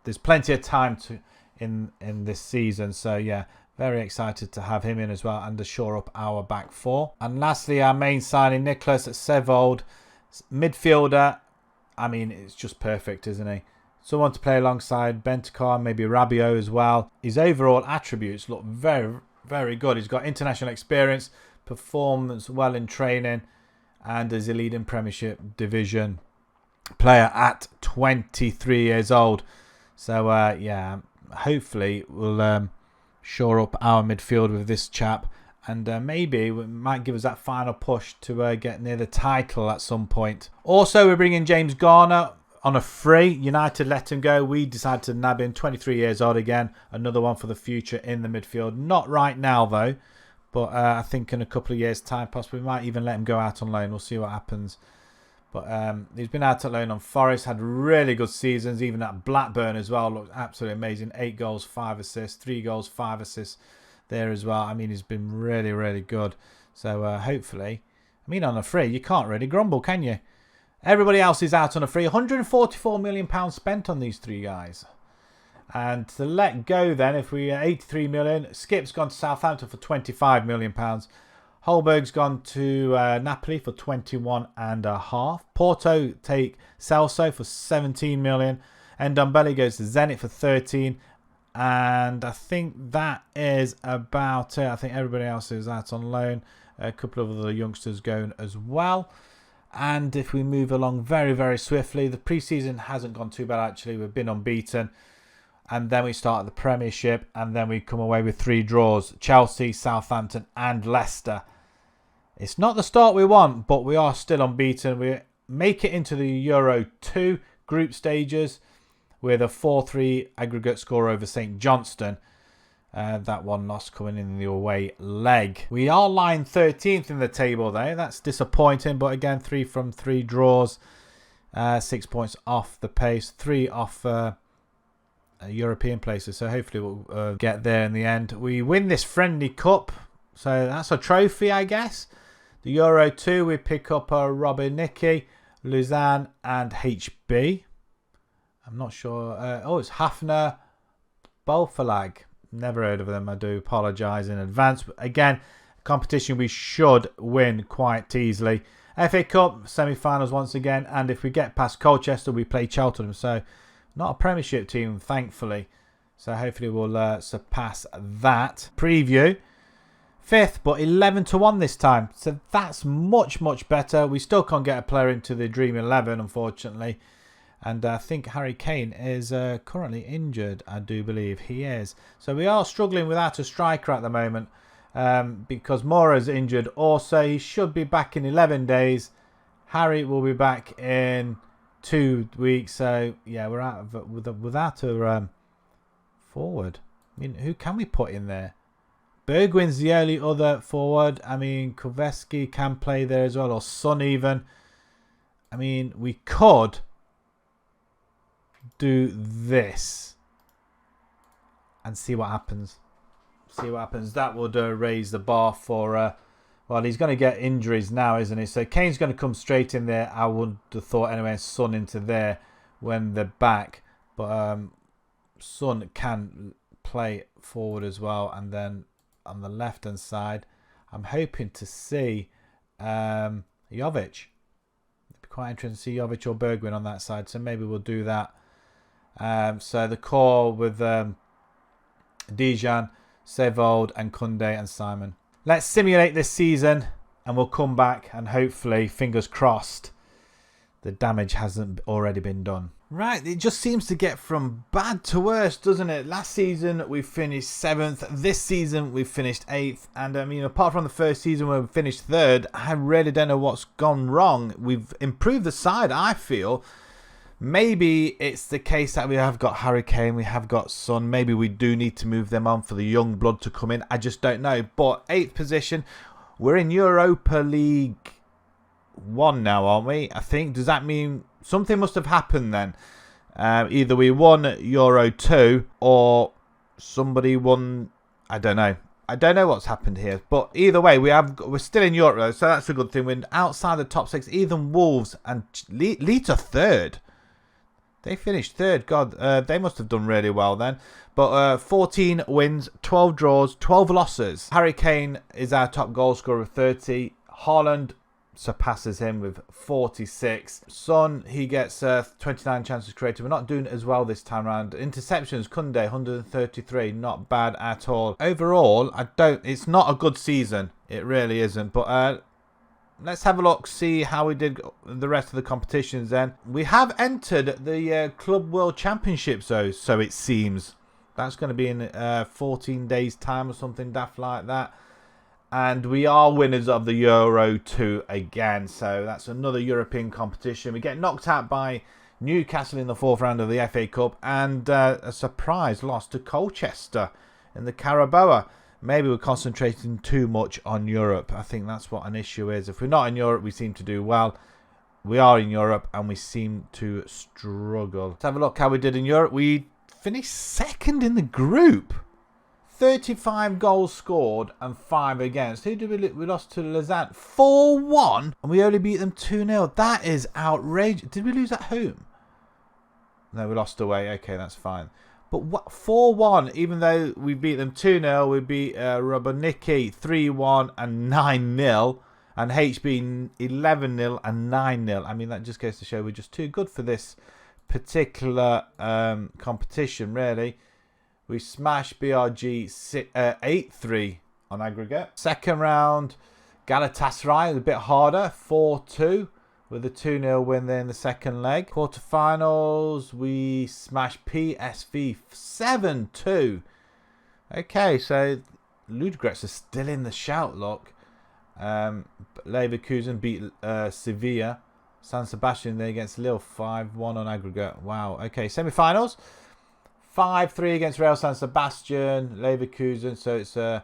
there's plenty of time in this season. So yeah, very excited to have him in as well and to shore up our back four. And lastly, our main signing, Nicholas Sevold, midfielder. I mean, it's just perfect, isn't he? Someone to play alongside Bentancur, maybe Rabiot as well. His overall attributes look very, very good. He's got international experience, performs well in training, and is a leading Premiership division player at 23 years old. So yeah, hopefully we'll shore up our midfield with this chap, and maybe it might give us that final push to get near the title at some point. Also, we're bringing James Garner on a free. United let him go. We decided to nab him. 23 years old again. Another one for the future in the midfield. Not right now though, but I think in a couple of years' time, possibly we might even let him go out on loan. We'll see what happens. But he's been out on loan on Forest, had really good seasons, even at Blackburn as well. Looked absolutely amazing. 8 goals, 5 assists, 3 goals, 5 assists there as well. I mean, he's been really, really good. So hopefully, I mean, on a free, you can't really grumble, can you? Everybody else is out on a free. £144 million spent on these 3 guys. And to let go then, if we 83 million, Skip's gone to Southampton for £25 million. Holberg's gone to Napoli for 21.5. Porto take Celso for 17 million. And Ndombele goes to Zenit for 13. And I think that is about it. I think everybody else is out on loan. A couple of other youngsters going as well. And if we move along very, very swiftly, the pre-season hasn't gone too bad actually. We've been unbeaten. And then we start the Premiership. And then we come away with 3 draws. Chelsea, Southampton and Leicester. It's not the start we want, but we are still unbeaten. We make it into the Euro 2 group stages with a 4-3 aggregate score over St Johnstone. That one loss coming in the away leg. We are lying 13th in the table though. That's disappointing, but again, 3 from 3 draws. 6 points off the pace, 3 off European places. So hopefully we'll get there in the end. We win this friendly cup, so that's a trophy, I guess. The Euro 2, we pick up Robin Nicky, Lausanne and HB. I'm not sure. Oh, it's Hafner Bolfalag. Never heard of them. I do apologise in advance. But again, competition we should win quite easily. FA Cup semi-finals once again. And if we get past Colchester, we play Cheltenham. So not a Premiership team, thankfully. So hopefully we'll surpass that. Preview. 5th, but 11-1 this time. So that's much, much better. We still can't get a player into the Dream 11, unfortunately. And I think Harry Kane is currently injured, I do believe he is. So we are struggling without a striker at the moment because Mora's injured also. He should be back in 11 days. Harry will be back in 2 weeks. So, yeah, we're out of, without a forward. I mean, who can we put in there? Bergwin's the only other forward. I mean, Kulasweski can play there as well, or Son even. I mean, we could do this and see what happens. See what happens. That would raise the bar for... well, he's going to get injuries now, isn't he? So Kane's going to come straight in there. I would have thought anyway, Son into there when they're back. But Son can play forward as well, and then on the left hand side I'm hoping to see Yavich. It'd be quite interesting to see Yavich or Bergwin on that side, so maybe we'll do that. So the core with Djing, Sevold and Koundé and Simon. Let's simulate this season and we'll come back and hopefully, fingers crossed, the damage hasn't already been done. Right, it just seems to get from bad to worse, doesn't it? Last season we finished 7th. This season we finished 8th. And I mean, apart from the first season where we finished 3rd, I really don't know what's gone wrong. We've improved the side, I feel. Maybe it's the case that we have got Harry Kane, we have got Son. Maybe we do need to move them on for the young blood to come in. I just don't know. But 8th position, we're in Europa League 1 now, aren't we? I think. Does that mean something must have happened then? Either we won Euro 2 or somebody won. I don't know. I don't know what's happened here. But either way, we're still in Europe though, so that's a good thing. We're outside the top 6. Even Wolves and Leeds are 3rd. They finished third. God, they must have done really well then. But 14 wins, 12 draws, 12 losses. Harry Kane is our top goal scorer with 30. Haaland surpasses him with 46. Son, he gets 29 chances created. We're not doing as well this time around. Interceptions, Kunde, 133. Not bad at all. Overall, it's not a good season. It really isn't. But let's have a look, see how we did the rest of the competitions then. We have entered the Club World Championships, though, so it seems. That's going to be in 14 days' time or something daft like that. And we are winners of the Euro 2 again. So that's another European competition. We get knocked out by Newcastle in the fourth round of the FA Cup. And a surprise loss to Colchester in the Carabao. Maybe we're concentrating too much on Europe. I think that's what an issue is. If we're not in Europe, we seem to do well. We are in Europe and we seem to struggle. Let's have a look how we did in Europe. We finished second in the group. 35 goals scored and 5 against. Who did we lost to Lausanne? 4-1 and we only beat them 2-0. That is outrageous. Did we lose at home? No, we lost away. Okay, that's fine. But what 4-1, even though we beat them 2-0, we beat Roboniki 3-1 and 9-0. And HB 11-0 and 9-0. I mean, that just goes to show we're just too good for this particular competition, really. We smashed BRG 8-3 on aggregate. Second round, Galatasaray, a bit harder, 4-2. With a 2-0 win there in the second leg. Quarterfinals, we smashed PSV 7-2. Okay, so Ludogorets are still in the shout, look. Leverkusen beat Sevilla. San Sebastian there against Lille, 5-1 on aggregate. Wow, okay, semi-finals. 5-3 against Real San Sebastian, Leverkusen. So it's a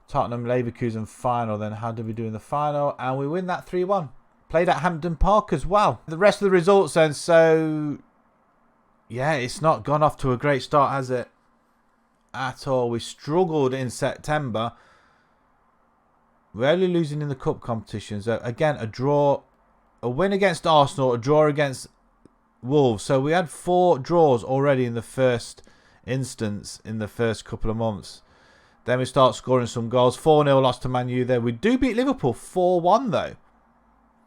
Tottenham Leverkusen final. Then how did we do in the final? And we win that 3-1. Played at Hampden Park as well. The rest of the results then. So yeah, it's not gone off to a great start, has it? At all. We struggled in September. We're only losing in the cup competitions. Again, a draw, a win against Arsenal, a draw against Wolves. So we had 4 draws already in the first instance in the first couple of months. Then we start scoring some goals. 4-0 loss to Man U there. We do beat Liverpool 4-1 though.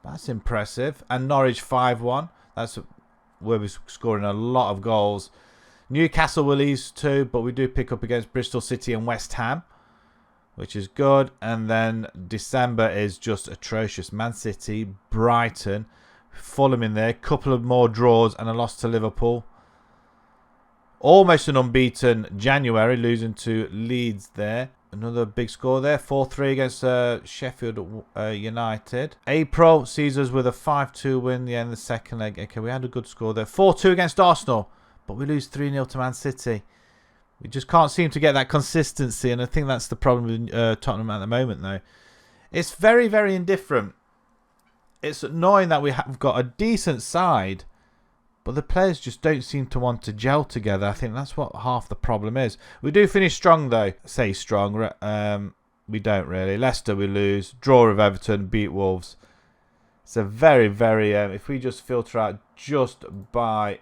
That's impressive. And Norwich 5-1. That's where we're scoring a lot of goals. Newcastle will lose too, but we do pick up against Bristol City and West Ham, which is good. And then December is just atrocious. Man City, Brighton, Fulham in there. Couple of more draws and a loss to Liverpool. Almost an unbeaten January, losing to Leeds there. Another big score there. 4-3 against Sheffield United. April sees us with a 5-2 win in the second leg. Okay, we had a good score there. 4-2 against Arsenal, but we lose 3-0 to Man City. We just can't seem to get that consistency, and I think that's the problem with Tottenham at the moment, though. It's very, very indifferent. It's annoying that we have got a decent side, but the players just don't seem to want to gel together. I think that's what half the problem is. We do finish strong, though. Say strong. We don't really. Leicester, we lose. Draw with Everton. Beat Wolves. It's a very, very... if we just filter out just by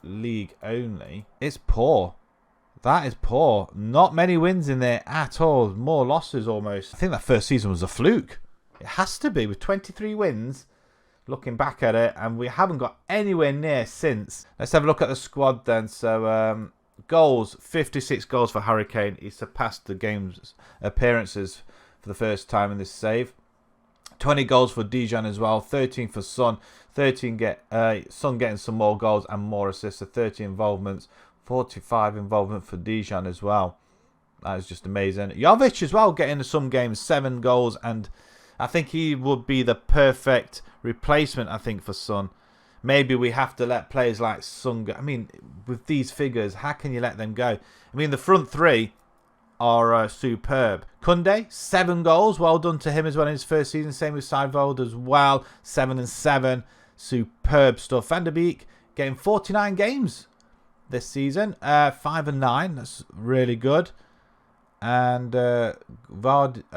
league only, it's poor. That is poor. Not many wins in there at all. More losses almost. I think that first season was a fluke. It has to be with 23 wins. Looking back at it, and we haven't got anywhere near since. Let's have a look at the squad then. So goals, 56 goals for Harry Kane. He surpassed the game's appearances for the first time in this save. 20 goals for Djing as well. 13 for Son. Son getting some more goals and more assists. So 30 involvements. 45 involvement for Djing as well. That is just amazing. Yavich as well, getting some games, 7 goals, and I think he would be the perfect replacement, I think, for Son. Maybe we have to let players like Son go. I mean, with these figures, how can you let them go? I mean, the front three are superb. Kunde, 7 goals. Well done to him as well in his first season. Same with Seivold as well. 7 and 7. Superb stuff. Van der Beek getting 49 games this season. 5 and 9. That's really good. And Vardiol,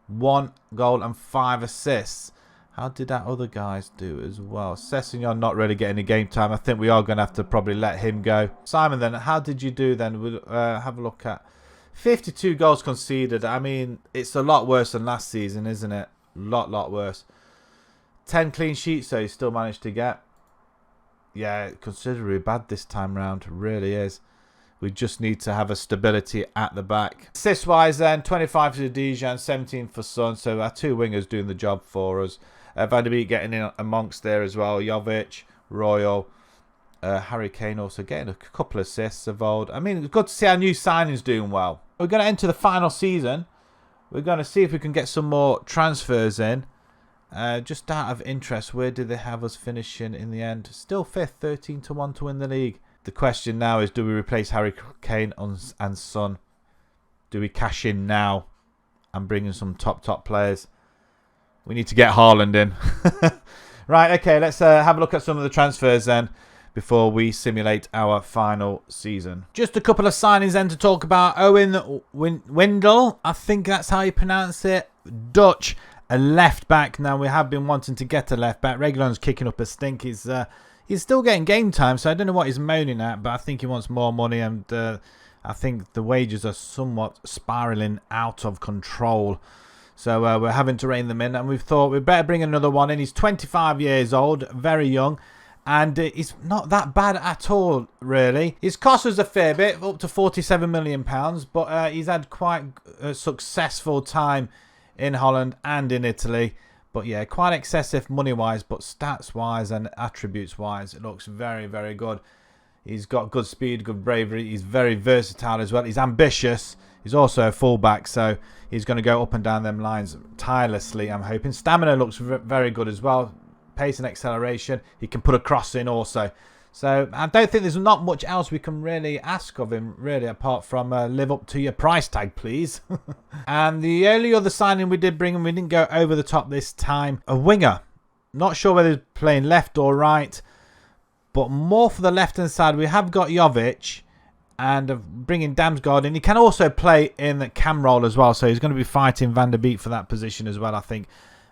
1 goal and 5 assists. How did our other guys do as well? Sessegnon not really getting any game time. I think we are going to have to probably let him go. Simon, then, how did you do then? We'll have a look at 52 goals conceded. I mean, it's a lot worse than last season, isn't it? Lot worse. 10 clean sheets, though, he still managed to get. Yeah, considerably bad this time round. It really is. We just need to have a stability at the back. Assist-wise then, 25 for Djing, 17 for Son. So our two wingers doing the job for us. Van der Beek getting in amongst there as well. Yavich, Royal, Harry Kane also getting a couple of assists of old. I mean, it's good to see our new signings doing well. We're going to enter the final season. We're going to see if we can get some more transfers in. Just out of interest, where did they have us finishing in the end? Still 5th, 13-1 to win the league. The question now is, do we replace Harry Kane and Son? Do we cash in now and bring in some top players? We need to get Haaland in. Right, okay, let's have a look at some of the transfers then before we simulate our final season. Just a couple of signings then to talk about. Owen Windle, I think that's how you pronounce it. Dutch, a left back. Now, we have been wanting to get a left back. Reguilon's kicking up a stink. He's still getting game time, so I don't know what he's moaning at, but I think he wants more money, and I think the wages are somewhat spiralling out of control. So we're having to rein them in, and we've thought we'd better bring another one in. He's 25 years old, very young, and he's not that bad at all, really. He's cost us a fair bit, up to £47 million, but he's had quite a successful time in Holland and in Italy. But yeah, quite excessive money-wise, but stats-wise and attributes-wise, it looks very, very good. He's got good speed, good bravery. He's very versatile as well. He's ambitious. He's also a fullback, so he's going to go up and down them lines tirelessly, I'm hoping. Stamina looks very good as well. Pace and acceleration. He can put a cross in also. So I don't think there's not much else we can really ask of him, really, apart from live up to your price tag, please. And the only other signing we did bring him, we didn't go over the top this time, a winger. Not sure whether he's playing left or right, but more for the left-hand side. We have got Yavich and bringing Damsgaard in. He can also play in the cam role as well, so he's going to be fighting Van der Beek for that position as well, I think.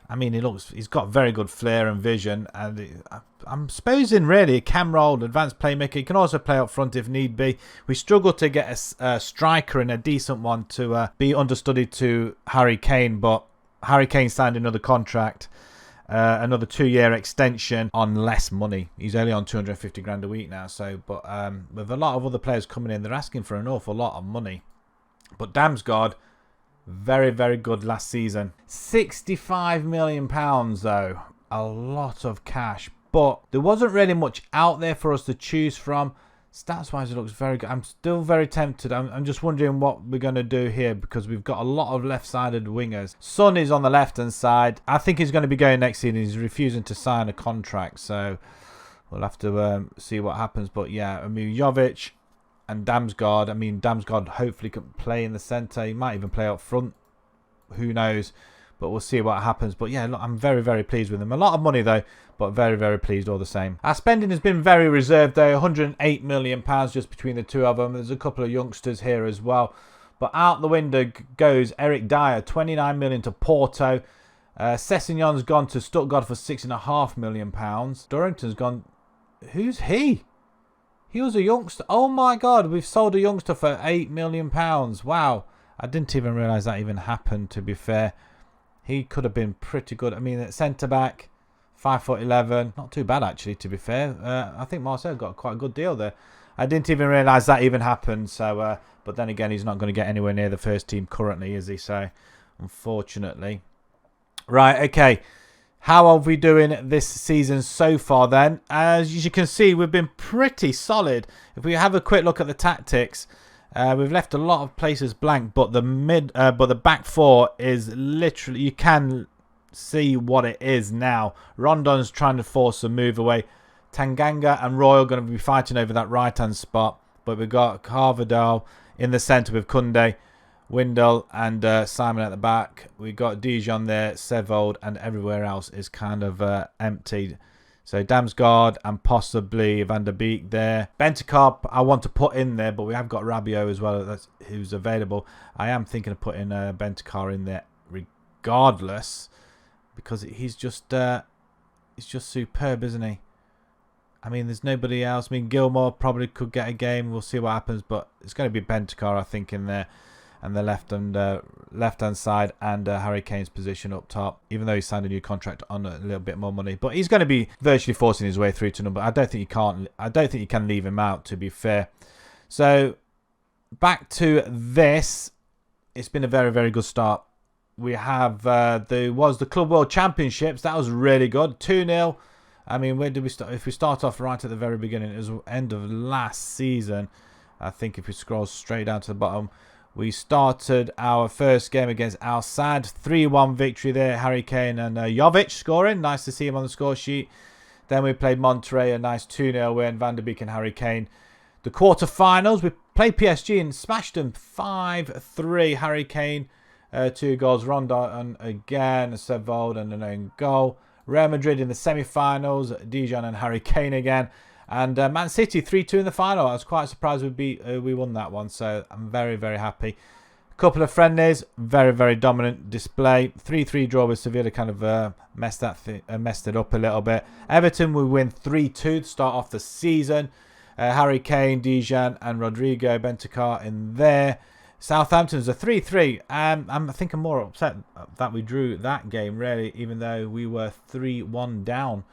I mean, he's got very good flair and vision, and I'm supposing really a cam role, advanced playmaker. He can also play up front if need be. We struggle to get a striker and a decent one to be understudy to Harry Kane, but Harry Kane signed another contract, another 2-year extension on less money. He's only on 250 grand a week now. So, but with a lot of other players coming in, they're asking for an awful lot of money. But Damsgaard, very, very good last season. £65 million though. A lot of cash. But there wasn't really much out there for us to choose from. Stats-wise, it looks very good. I'm still very tempted. I'm just wondering what we're going to do here, because we've got a lot of left-sided wingers. Son is on the left-hand side. I think he's going to be going next season. He's refusing to sign a contract. So we'll have to see what happens. But yeah, I mean, Yavich and Damsgaard. I mean, Damsgaard hopefully can play in the centre. He might even play up front. Who knows? But we'll see what happens. But yeah, look, I'm very, very pleased with him. A lot of money though, but very, very pleased all the same. Our spending has been very reserved though. £108 million just between the two of them. There's a couple of youngsters here as well. But out the window goes Eric Dyer, £29 million to Porto. Sessegnon's gone to Stuttgart for £6.5 million. Dorrington's gone. Who's he? He was a youngster. Oh my God, we've sold a youngster for £8 million. Wow. I didn't even realise that even happened, to be fair. He could have been pretty good. I mean, at centre-back, 5'11". Not too bad, actually, to be fair. I think Marcel got quite a good deal there. I didn't even realise that even happened. So, but then again, he's not going to get anywhere near the first team currently, is he? So, unfortunately. Right, okay. How are we doing this season so far then? As you can see, we've been pretty solid. If we have a quick look at the tactics, we've left a lot of places blank, but the back four is literally, you can see what it is now. Rondon's trying to force a move away. Tanganga and Royal going to be fighting over that right-hand spot, but we've got Carvajal in the centre with Kunde, Windle and Simon at the back. We've got Dijon there, Sevold, and everywhere else is kind of empty. So Damsgaard and possibly Van der Beek there. Bentancur I want to put in there, but we have got Rabiot as well, who's available. I am thinking of putting Bentancur in there regardless. because he's just superb, isn't he? I mean, there's nobody else. I mean, Gilmore probably could get a game. We'll see what happens, but it's going to be Bentancur, I think, in there, and the left-hand side, and Harry Kane's position up top. Even though he signed a new contract on a little bit more money, but he's going to be virtually forcing his way through to number. I don't think you can leave him out, to be fair. So back to this. It's been a very, very good start. We have the Club World Championships. That was really good. 2-0. I mean, where did we start? If we start off right at the very beginning, it was the end of last season. I think if we scroll straight down to the bottom, we started our first game against Al Sadd. 3-1 victory there. Harry Kane and Yavich scoring. Nice to see him on the score sheet. Then we played Monterrey, a nice 2-0 win. Van der Beek and Harry Kane. The quarterfinals, we played PSG and smashed them 5-3. Harry Kane, 2 goals. Rondon again, Sevold and an own goal. Real Madrid in the semi-finals, Djing and Harry Kane again. And Man City 3-2 in the final. I was quite surprised we won that one, so I'm very, very happy. A couple of friendlies, very, very dominant display. 3-3 draw with Sevilla, kind of messed it up a little bit. Everton, we win 3-2 to start off the season. Harry Kane, Djing and Rodrigo Bentancur in there. Southampton's a 3-3. I think I'm more upset that we drew that game, really, even though we were 3-1 down.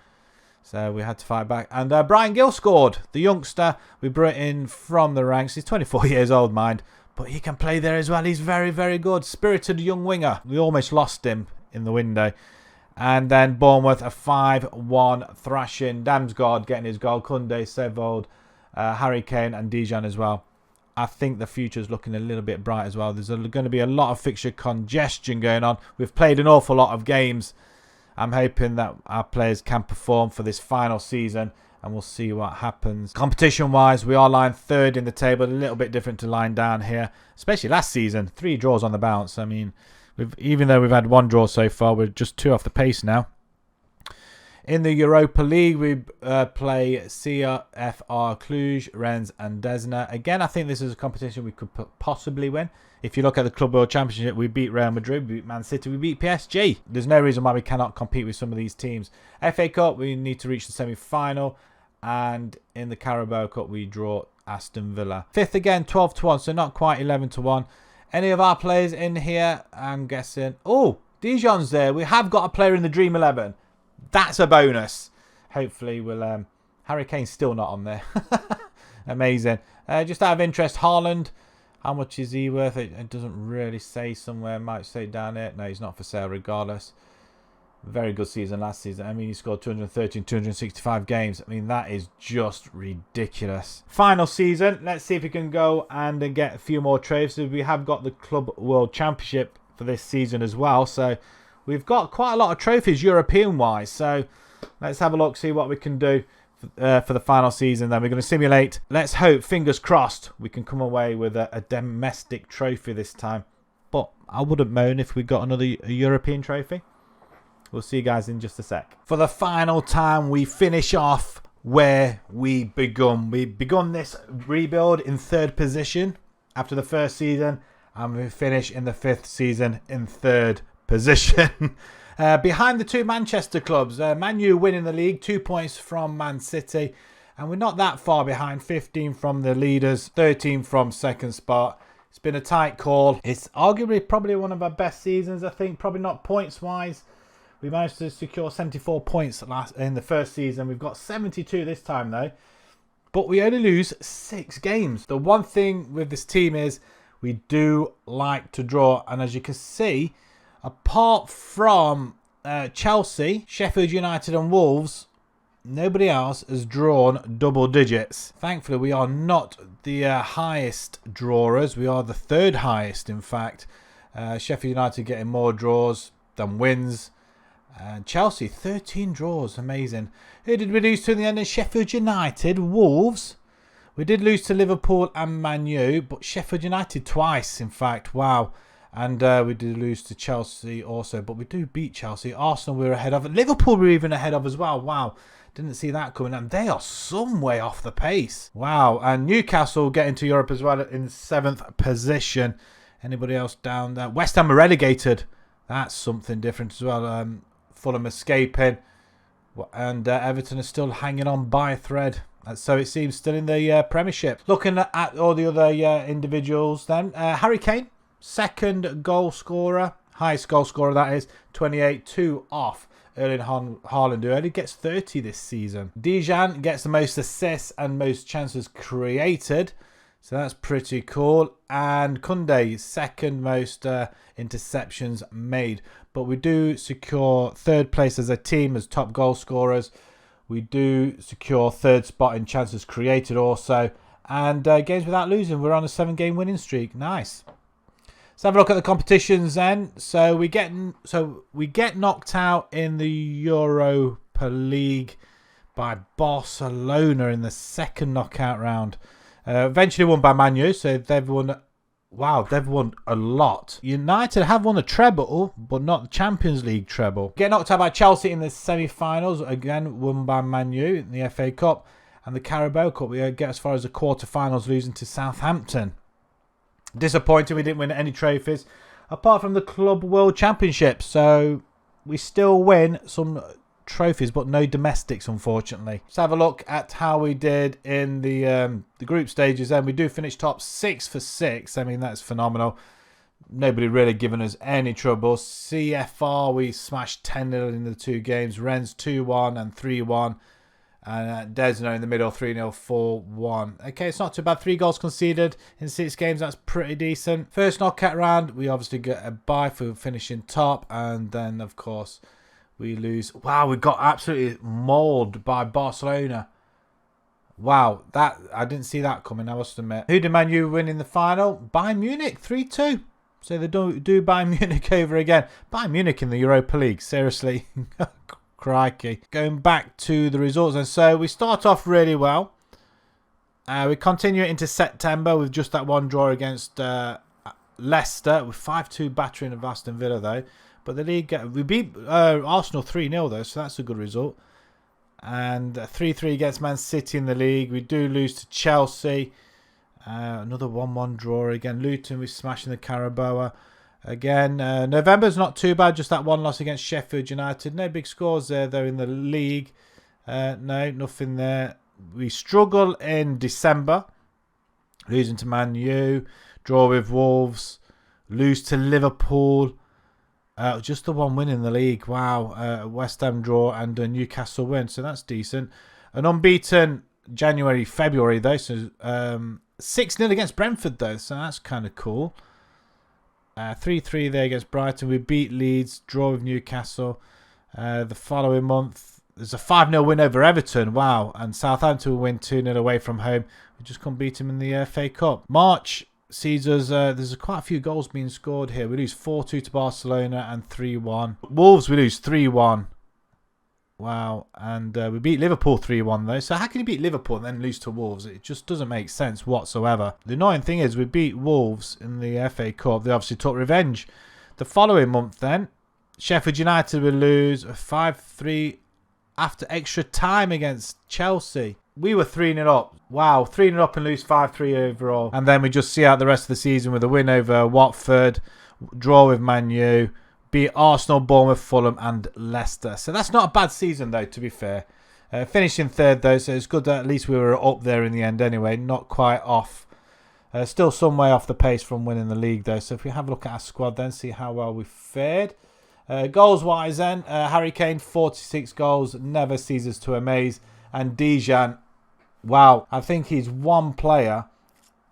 So we had to fight back. And Brian Gill scored. The youngster, we brought in from the ranks. He's 24 years old, mind. But he can play there as well. He's very, very good. Spirited young winger. We almost lost him in the window. And then Bournemouth, a 5-1 thrashing. Damsgaard getting his goal. Koundé, Sevold, Harry Kane and Djing as well. I think the future is looking a little bit bright as well. There's going to be a lot of fixture congestion going on. We've played an awful lot of games. I'm hoping that our players can perform for this final season, and we'll see what happens. Competition-wise, we are lying third in the table. A little bit different to lying down here, especially last season. 3 draws on the bounce. I mean, even though we've had 1 draw so far, we're just 2 off the pace now. In the Europa League, we play CFR Cluj, Rennes and Desna. Again, I think this is a competition we could possibly win. If you look at the Club World Championship, we beat Real Madrid, we beat Man City, we beat PSG. There's no reason why we cannot compete with some of these teams. FA Cup, we need to reach the semi-final. And in the Carabao Cup, we draw Aston Villa. 5th again, 12-1, so not quite 11-1. Any of our players in here? I'm guessing. Oh, Djing's there. We have got a player in the Dream 11. That's a bonus. Hopefully we'll... Harry Kane's still not on there. Amazing. Just out of interest, Haaland. How much is he worth? It doesn't really say somewhere. Might say down here. No, he's not for sale regardless. Very good season last season. I mean, he scored 230 in 265 games. I mean, that is just ridiculous. Final season. Let's see if we can go and get a few more trophies. We have got the Club World Championship for this season as well. So we've got quite a lot of trophies European-wise. So let's have a look, see what we can do for the final season. Then we're going to simulate. Let's hope, fingers crossed, we can come away with a domestic trophy this time. But I wouldn't moan if we got another European trophy. We'll see you guys in just a sec. For the final time, we finish off where we begun. We begun this rebuild in 3rd position after the first season. And we finish in the 5th season in 3rd position. Behind the 2 Manchester clubs. Man U winning the league, 2 points from Man City. And we're not that far behind. 15 from the leaders, 13 from 2nd spot. It's been a tight call. It's arguably probably one of our best seasons, I think. Probably not points-wise. We managed to secure 74 points in the first season. We've got 72 this time, though. But we only lose 6 games. The one thing with this team is we do like to draw. And as you can see, apart from Chelsea, Sheffield United and Wolves, nobody else has drawn double digits. Thankfully, we are not the highest drawers. We are the 3rd highest, in fact. Sheffield United getting more draws than wins. Chelsea, 13 draws. Amazing. Who did we lose to in the end? Sheffield United, Wolves. We did lose to Liverpool and Man U, but Sheffield United twice, in fact. Wow. And we did lose to Chelsea also, but we do beat Chelsea. Arsenal we were ahead of. Liverpool we were even ahead of as well. Wow. Didn't see that coming. And they are some way off the pace. Wow. And Newcastle getting to Europe as well in 7th position. Anybody else down there? West Ham are relegated. That's something different as well. Fulham escaping. And Everton are still hanging on by a thread. So it seems still in the Premiership. Looking at all the other individuals then. Harry Kane, second goal scorer. Highest goal scorer, that is. 28, 2 off Erling Haaland, who only gets 30 this season. Djing gets the most assists and most chances created. So that's pretty cool. And Kunde, second most interceptions made. But we do secure third place as a team as top goal scorers. We do secure third spot in chances created also. And games without losing. We're on a 7-game winning streak. Nice. Let's have a look at the competitions then. So we get knocked out in the Europa League by Barcelona in the second knockout round. Eventually won by Man U, so they've won. Wow, they've won a lot. United have won a treble, but not the Champions League treble. Get knocked out by Chelsea in the semi-finals, again won by Man U in the FA Cup. And the Carabao Cup, we get as far as the quarter-finals, losing to Southampton. Disappointing, we didn't win any trophies, apart from the Club World Championship. So we still win some trophies, but no domestics, unfortunately. Let's have a look at how we did in the group stages. Then we do finish top 6 for 6. I mean, that's phenomenal. Nobody really given us any trouble. CFR, we smashed 10-0 in the 2 games. Rennes 2-1 and 3-1. And Desno in the middle, 3-0, 4-1. Okay, it's not too bad. 3 goals conceded in 6 games. That's pretty decent. First knockout round, we obviously get a bye for finishing top. And then, of course, we lose. Wow, we got absolutely mauled by Barcelona. Wow, that I didn't see that coming, I must admit. Who did Man U win in the final? Bayern Munich, 3-2. So they do Bayern Munich over again. Bayern Munich in the Europa League, seriously. Crikey. Going back to the results. And so we start off really well. We continue into September with just that 1 draw against Leicester. With 5-2 battering of Aston Villa, though. But the league, we beat Arsenal 3-0, though, so that's a good result. And 3-3 against Man City in the league. We do lose to Chelsea. Another 1-1 draw again. Luton, we're smashing the Carabao. Again, November's not too bad. Just that 1 loss against Sheffield United. No big scores there, though, in the league. No, nothing there. We struggle in December. Losing to Man U. Draw with Wolves. Lose to Liverpool. Just the 1 win in the league. Wow. West Ham draw and a Newcastle win. So that's decent. An unbeaten January, February, though. So 6-0 against Brentford, though. So that's kind of cool. 3-3 there against Brighton. We beat Leeds. Draw with Newcastle. The following month, there's a 5-0 win over Everton. Wow. And Southampton will win 2-0 away from home. We just couldn't beat them in the FA Cup. March sees us, there's quite a few goals being scored here. We lose 4-2 to Barcelona and 3-1. Wolves, we lose 3-1. Wow. And we beat Liverpool 3-1 though. So how can you beat Liverpool and then lose to Wolves? It just doesn't make sense whatsoever. The annoying thing is we beat Wolves in the FA Cup. They obviously took revenge. The following month then, Sheffield United will lose 5-3 after extra time against Chelsea. We were 3-0 up. Wow, 3-0 up and lose 5-3 overall. And then we just see out the rest of the season with a win over Watford, draw with Man U, beat Arsenal, Bournemouth, Fulham and Leicester. So that's not a bad season though, to be fair. Finishing 3rd though, so it's good that at least we were up there in the end anyway. Not quite off. Still some way off the pace from winning the league though. So if we have a look at our squad then, see how well we fared. Goals wise then, Harry Kane 46 goals, never ceases to amaze. And Djing, wow, I think he's one player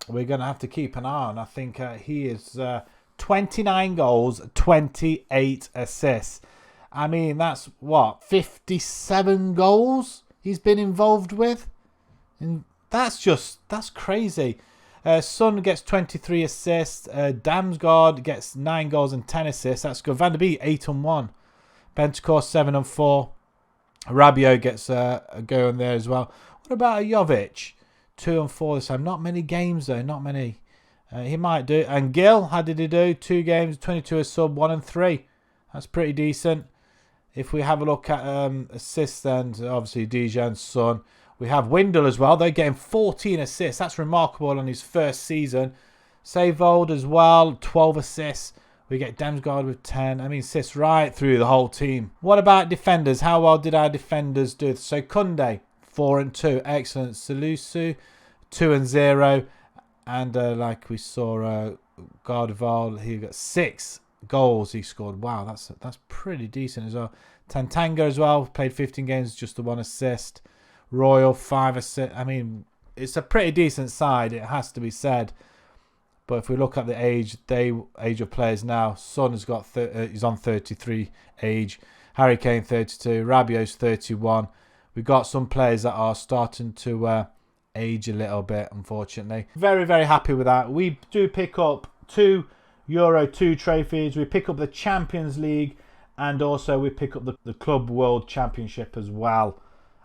we're going to have to keep an eye on. I think he is 29 goals, 28 assists. I mean, that's what, 57 goals he's been involved with? And that's crazy. Son gets 23 assists. Damsgaard gets 9 goals and 10 assists. That's good. Van der Beek 8 and 1. Bentancur 7 and 4. Rabiot gets a go in there as well. What about Yavich? 2 and 4 this time. Not many games though. Not many. He might do. And Gill, how did he do? 2 games, 22 a sub, 1 and 3. That's pretty decent. If we have a look at assists then, obviously Djing's Son. We have Windle as well. They're getting 14 assists. That's remarkable on his first season. Savold as well, 12 assists. We get Damsgaard with 10. I mean, assists right through the whole team. What about defenders? How well did our defenders do? So Kunde, 4 and 2. Excellent. Salusu, 2 and 0. And like we saw, Gardeval, he got 6 goals he scored. Wow, that's pretty decent as well. Tantanga as well. Played 15 games, just the 1 assist. Royal, 5 assists. I mean, it's a pretty decent side, it has to be said. But if we look at the age of players now, Son has got he's on 33 age. Harry Kane 32, Rabiot's 31. We've got some players that are starting to age a little bit, unfortunately. Very, very happy with that. We do pick up 2 Euro 2 trophies. We pick up the Champions League, and also we pick up the Club World Championship as well.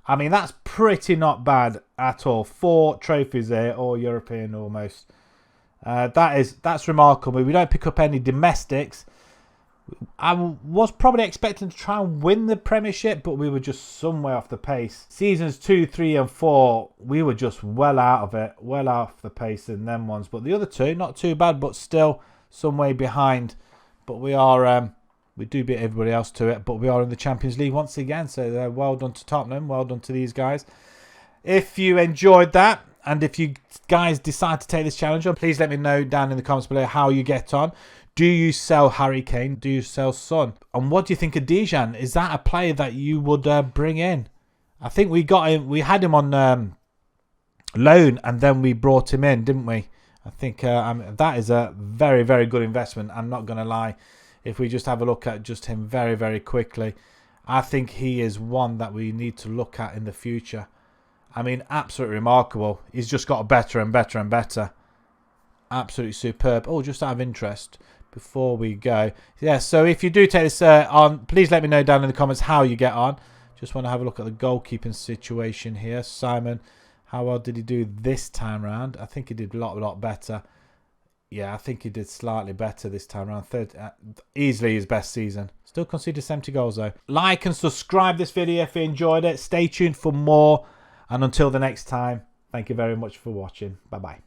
I mean, that's pretty not bad at all. 4 trophies there, all European almost. That's remarkable. We don't pick up any domestics. I was probably expecting to try and win the Premiership, but we were just somewhere off the pace. Seasons 2, 3 and 4, we were just well out of it, well off the pace in them ones. But the other 2, not too bad, but still some way behind. But we are, we do beat everybody else to it, but we are in the Champions League once again. So well done to Tottenham, well done to these guys. If you enjoyed that, and if you guys decide to take this challenge on, please let me know down in the comments below how you get on. Do you sell Harry Kane? Do you sell Son? And what do you think of Djing? Is that a player that you would bring in? I think we got him. We had him on loan, and then we brought him in, didn't we? I think that is a very, very good investment. I'm not going to lie. If we just have a look at just him very, very quickly, I think he is one that we need to look at in the future. I mean, absolutely remarkable. He's just got better and better and better. Absolutely superb. Oh, just out of interest, before we go. Yeah, so if you do take this on, please let me know down in the comments how you get on. Just want to have a look at the goalkeeping situation here. Simon, how well did he do this time round? I think he did a lot better. Yeah, I think he did slightly better this time around. Easily his best season. Still conceded 70 goals though. Like and subscribe this video if you enjoyed it. Stay tuned for more. And until the next time, thank you very much for watching. Bye-bye.